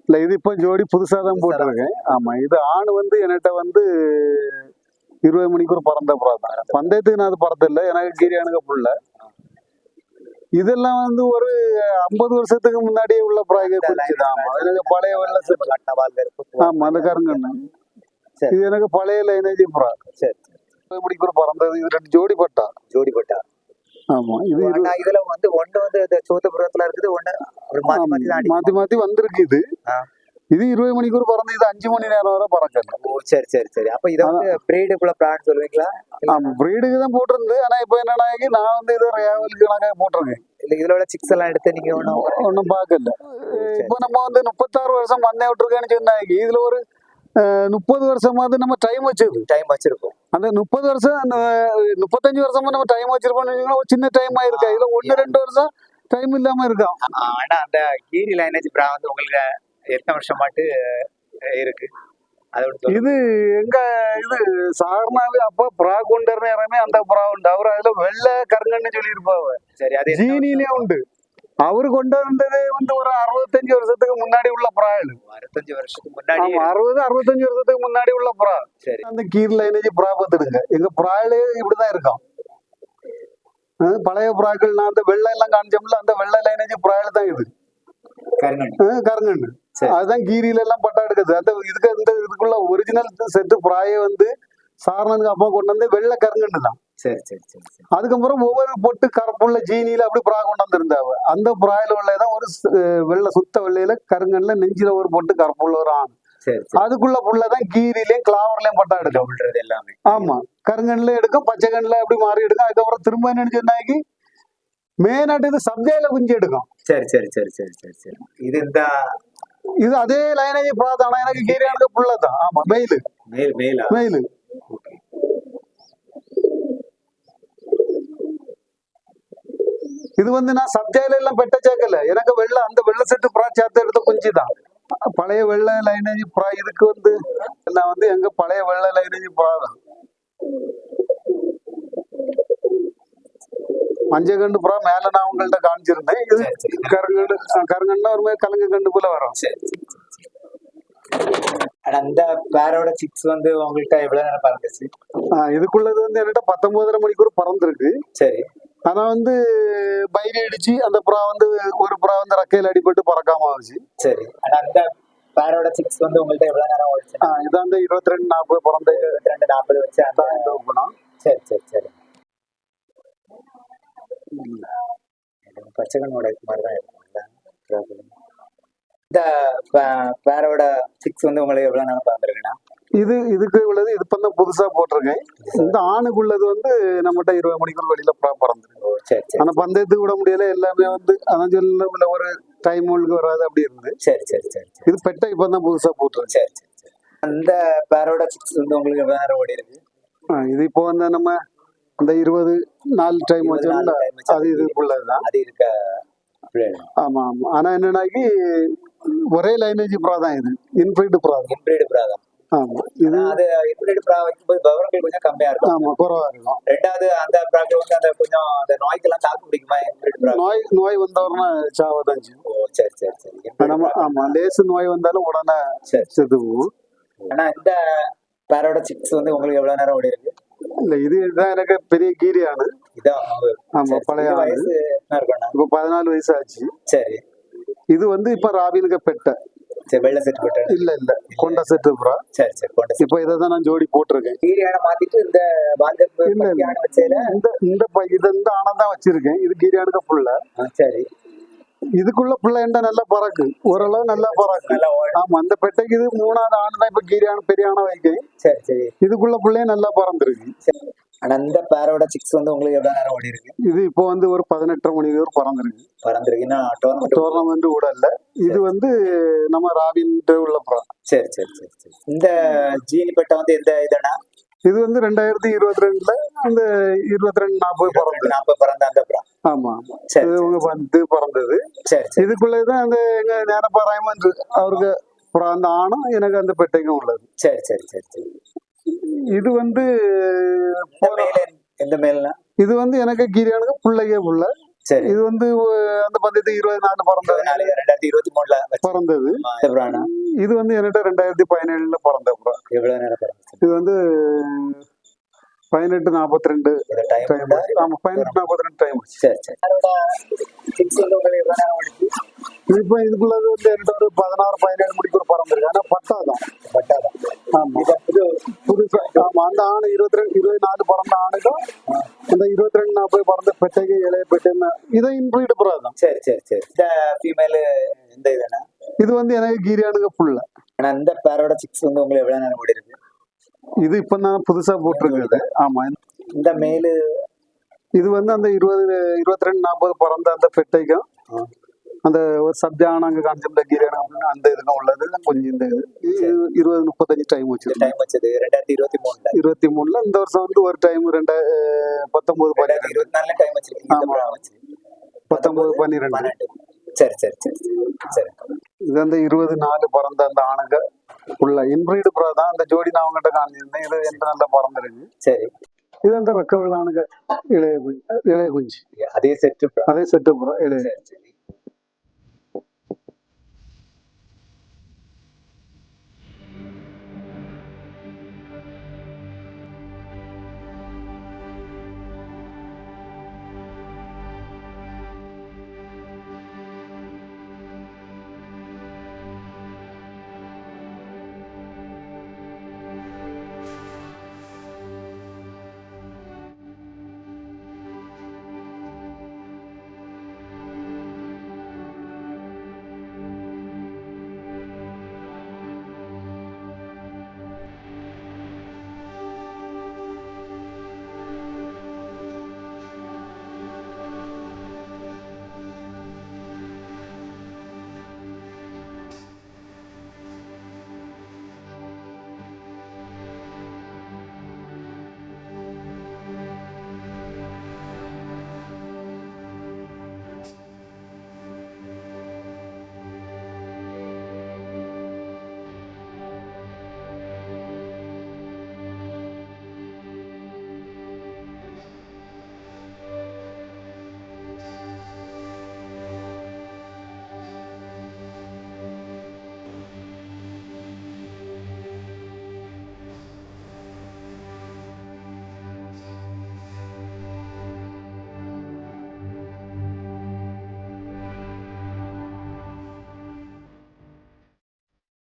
இல்ல, இது இப்போ ஜோடி புதுசா தான் போட்டிருக்கேன். ஆமா, இது ஆண் வந்து என்கிட்ட வந்து 20 மணிக்கு ஒரு பறந்த புறா தான். பந்தயத்துக்கு நான் அது பறதில்லை, எனக்கு கீரியானுக்கு புள்ள. இதெல்லாம் வந்து ஒரு 50 வருஷத்துக்கு முன்னாடியே உள்ள புறாய்க்கு குறிச்சுதான். ஆமா, எனக்கு பழைய வெள்ள செட்டு. ஆமா, அந்த கருங்கண்ணு. இது எனக்கு பழைய லைனேஜ் புறா. 20 மணிக்கு ஒரு பறந்தது. இது 2 ஜோடி பட்டா. ஆமா, இது இதுல வந்து ஒண்ணு வந்து இந்த சோத்துப்புறத்துல இருக்குது, ஒண்ணு மாத்தி மாத்தி வந்திருக்கு. இது 20 மணிக்கு ஒரு பறந்து, இது 5 மணி நேரம் வரை பறக்கல. சரி சரி சரி. அப்ப இதை வந்து பிரீடுக்குள்ள பிளான் சொல்லுவீங்களா? ஆமா, பிரீடுக்கு தான் போட்டிருந்து. ஆனா இப்ப என்னன்னா, நான் வந்து இது ரேவலுக்கு நான் போட்டிருக்கேன். இல்ல, இதுல சிக்ஸ் எல்லாம் எடுத்து நீங்க ஒன்னும் பாக்கல. இப்ப நம்ம வந்து 36 வருஷம் பந்தயம் விட்டுருக்கேன்னு சொன்னாங்க. இதுல ஒரு 30 வருஷமாவது நம்ம டைம் வச்சிருக்கோம். அந்த 30 வருஷம் 35 வருஷமா நம்ம டைம் வச்சிருக்கோம். ஒரு சின்ன டைம் ஆயிருக்கா, இதுல 1-2 வருஷம் டைம் இல்லாம இருக்கா. ஆனா அந்த கீரி லைனேஜ் பிரா வந்து உங்களுக்கு எத்தனை வருஷமாட்டு இருக்கு? இது எங்க இது சாரணாவே அப்ப புறா கொண்டு நேரமே அந்த புறா உண்டு. அவரு அதுல வெள்ளை கருங்கன்னு சொல்லியிருப்பாங்க. சரி, அது ஜீனிலே உண்டு. அவரு கொண்டு வந்தது வந்து ஒரு 65 வருஷத்துக்கு முன்னாடி உள்ள புறாள். 65 வருஷத்துக்கு முன்னாடி. 65 வருஷத்துக்கு முன்னாடி உள்ள புறா. சரி. அந்த கீர் லைனேஜ் புறா பார்த்துடுங்க. எங்க புறாளே இப்படிதான் இருக்கும். பழைய புறாக்கள் நான் அந்த வெள்ளை எல்லாம் காமிச்சோம்ல, அந்த வெள்ளை லைனேஜ் புறாள் தான் இது கருங்கண்ணு. அதுதான் கீரியில எல்லாம் பட்டா எடுக்குது. அந்த இதுக்குள்ள ஒரிஜினல் செட்டு புறாயே வந்து சாரணனுக்கு அப்பா கொண்டு வந்து வெள்ளை கருங்கண்ணு தான். சரி சரி சரி. அதுக்கப்புறம் ஒவ்வொரு பொட்டு கருப்புள்ள ஜீனியில அப்படி புறா கொண்டு வந்திருந்தாவ. அந்த புறாயில உள்ளதான் ஒரு வெள்ளை சுத்த வெள்ளையில கருங்கண்ல நெஞ்சில ஒரு பொட்டு கருப்புள்ள ஒரு ஆண். அதுக்குள்ள புள்ளதான் கீரிலையும் கிளாவர்லயும் பட்டா எடுக்கும் எல்லாமே. ஆமா, கருங்கண்ல எடுக்கும், பச்சை கண்ணுல அப்படி மாறி எடுக்கும். அதுக்கப்புறம் திரும்ப என்ன சொன்னாக்கி மேனாட்டு இது சப்ஜையில குஞ்சு எடுக்கும். சரி சரி சரி சரி சரி சரி. இது அதே லைனேஜ் புறா தானா? எனக்கு கீரியானுக்கு புள்ளதான். ஆமா, மெயிலு. இது வந்து நான் சப்ஜையில எல்லாம் பெட்ட சேர்க்கல. எனக்கு அந்த வெள்ளை செட்டு புறா சேர்த்து எடுத்த குஞ்சு தான். பழைய வெள்ளை லைனேஜ் புறா. இதுக்கு வந்து எல்லாம் வந்து எங்க பழைய வெள்ளை லைனேஜ் புறா தான். மஞ்சள் கண்டு புறா மேல நான் உங்கள்ட்ட காமிச்சிருந்தேன். இது கருங்கண்டு ஒரு மாதிரி கலங்கு கண்டு போல வரும். அந்த பேரோட சிக்ஸ் வந்து உங்கள்கிட்ட எவ்வளவு நேரம் பறந்துச்சு? இதுக்குள்ளது வந்து என்கிட்ட 19.5 மணிக்கு ஒரு பறந்துருக்கு. சரி. ஆனா வந்து பைரி அடிச்சு அந்த புறா வந்து ஒரு புறா வந்து ரக்கையில அடிபட்டு பறக்காம ஆச்சு. சரி. ஆனா அந்த பேரோட சிக்ஸ் வந்து உங்கள்கிட்ட எவ்வளவு நேரம் ஓடிச்சு? இதான் அந்த 22-40 பிறந்த 22-40 வச்சு அந்த ஓப்பனா. சரி சரி சரி. பச்சைக்கண்ணோட மாதிரிதான் இருக்கும். இந்த பேரோட சிக்ஸ் வந்து உங்களுக்கு எவ்வளவு நேரம் பறந்துருக்குன்னா? இதுக்கு உள்ளது இது பண்ண புதுசா போட்டிருக்கேன். இந்த ஆணுக்குள்ளது வந்து நம்மகிட்ட 20 மணிக்கு வெளியில பறந்துருக்கு. ஆனா பந்தயத்துக்கு விட முடியல. எல்லாமே வந்து அதான் சொல்ல ஒரு டைம் உங்களுக்கு வராது அப்படி இருந்து. சரி சரி சரி. இது பெட்டை இப்பதான் புதுசா போட்டிருக்கு. சரி சரி சரி. அந்த பேரோட சிக்ஸ் வந்து உங்களுக்கு எவ்வளவு நேரம் ஓடி இருக்கு? இது இப்போ வந்து நம்ம இந்த 24 டைம் வச்சோம்ல, அது இதுக்குள்ளதுதான். அது இருக்க. ஆமா ஆமா. ஆனா என்னன்னாக்கி ஒரே லைனேஜ் புறா தான் இது. இன்பிரீடு புறா தான். ஆமா இது ஆனா அது இன்பிரிட் ப்ரா வைக்கும்போது விவரங்கள் கொஞ்சம் கம்மியா இருக்கும். ஆமா குறைவா இருக்கும். ரெண்டாவது அந்த ப்ராக்கள் வந்து அந்த கொஞ்சம் அந்த நோய்க்கெல்லாம் தாக்கு பிடிக்குமா இன்பிரிட் ப்ரா? நோய் வந்தவொடனே சாவதான் செய்யும். ஓ சரி சரி சரி. Inbred நம்ம bra. ஆமா லேசு நோய் வந்தாலும் உடனே சரி. செத்து போகும். ஆனா இந்த பேரோட சிக்ஸ் வந்து உங்களுக்கு எவ்வளவு நேரம் ஓடி இருக்கு? இல்ல இதுதான் எனக்கு பெரிய கீரியானு. இதான் ஆமா சரி, பழைய இது ஆடு. வயசு என்ன இருக்கும்ண்ணா? இப்ப 14 வயசு ஆச்சு. சரி இது வந்து இப்ப ராபினுக்கு பெட்ட சரி. வெள்ளை செட் போட்டு இல்ல கொண்ட செட்டு ப்ரா. சரி சரி கொண்ட செட். இப்ப இதான் நான் ஜோடி போட்டிருக்கேன். கீரியான மாத்திட்டு இந்த பாஞ்சப்பு இல்ல, இல்ல. பக்கியான வச்சதுல இந்த ஆனம் தான் வச்சிருக்கேன். இது கீரியானுக்கு புள்ள. சரி இதுக்குள்ள புள்ள என்ன நல்லா பறக்கு, ஓரளவு நல்லா பறக்கு. நல்லா ஓடும். ஆமா அந்த பெட்டைக்கு இது 3வது ஆணு தான் இப்ப கீரியான பெரிய ஆணை வைக்கேன். சரி சரி இதுக்குள்ள புள்ளையும் நல்லா பறந்துருக்கு. சரி. ஆனா இந்த பேரோட சிக்ஸ் வந்து உங்களுக்கு எவ்வளவு நேரம் ஓடி இருக்கு? இது இப்போ வந்து ஒரு 18 மணி நேரம் பறந்துருக்கு. பறந்துருக்குன்னா டோர்னமெண்ட் கூட இல்ல. இது வந்து நம்ம ராபின் உள்ள புறா. சரி சரி சரி சரி. இந்த ஜீனி பெட்டை வந்து எந்த இதுனா? இது வந்து 2022ல அந்த 22-40 பறந்தது. 40 பறந்த அந்த ப்ரா. ஆமா சரி இது சரி உங்க வந்து பறந்தது. சரி சரி இதுக்குள்ளதான் அந்த எங்க ஞானபாராயமன் அவருக்கு அப்புறம் அந்த ஆணும் எனக்கு அந்த பெட்டைக்கும் உள்ளது. சரி சரி சரி சரி. இது வந்து இந்த மேல எந்த மேல்னா? இது வந்து எனக்கு கீரியானுக்கு புள்ளையே புள்ள. சரி இது வந்து அந்த பந்தயத்து 24 பறந்தது 2023ல பறந்தது. பிரானா. இது வந்து என்கிட்ட 2017ல பிறந்த அப்புறம். எவ்வளவு நேரம் பறந்துச்சு? இது வந்து 18:42 இந்த டைம் டைம். ஆமா 18:42 டைம். சரி சரி. அதோட சிக்ஸ் வந்து உங்களுக்கு எவ்வளவு நேரம் ஓடிச்சு? இப்ப இதுக்குள்ளது வந்து என்கிட்ட ஒரு 16-17 மணிக்கு ஒரு பறந்துருக்கு. ஆனா பட்டாதான். ஆமா இது புதுசா. ஆமா அந்த ஆணு 24 பறந்த ஆணுக்கும் அந்த 22-40 பறந்த பெட்டைக்கு இளைய பெட்டைன்னு இதை இன்பிரீடு புறா தான். சரி சரி சரி. இந்த ஃபீமேல் எந்த இதுனா? இது வந்து எனக்கு கீரியானுக்கு புள்ள. ஆனா இந்த பேரோட சிக்ஸ் வந்து உங்களுக்கு எவ்வளவு நேரம் ஓடி இருக்கு? இது இப்ப நான் புதுசா போட்டிருக்கிறது. ஆமா இந்த மேலு இது வந்து அந்த 22-40 பறந்த அந்த பெட்டைக்கும் அந்த ஒரு சப்ஜான அங்க காமிச்ச கீரியான அந்த இதுக்கும் உள்ளது கொஞ்சம் இந்த இது 20-35 டைம் வச்சு டைம் வச்சது 2023ல. 23ல இந்த வருஷம் வந்து ஒரு டைம் 19-12 2024ல டைம் வச்சிருக்கீங்க. ஆமா 19-12. சரி சரி சரி சரி. இது அந்த 24 பறந்த அந்த ஆணுங்க உள்ள இன்பிரீடு புறா தான். அந்த ஜோடி நான் அவங்ககிட்ட காமிச்சிருந்தேன். இது எந்த நல்லா பறந்துருக்கு. சரி. இது அந்த ரெக்கவல் ஆணுங்க இளைய குஞ்சு. அதே செட்டு புறா இளைய. சரி சரி.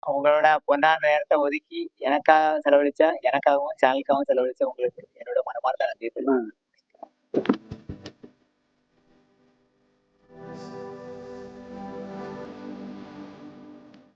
உங்களோட பொன்னான நேரத்தை ஒதுக்கி எனக்காக செலவழிச்ச, எனக்காகவும் சேனலுக்காகவும் செலவழிச்ச உங்களுக்கு என்னோட மனமார்ந்த நன்றி.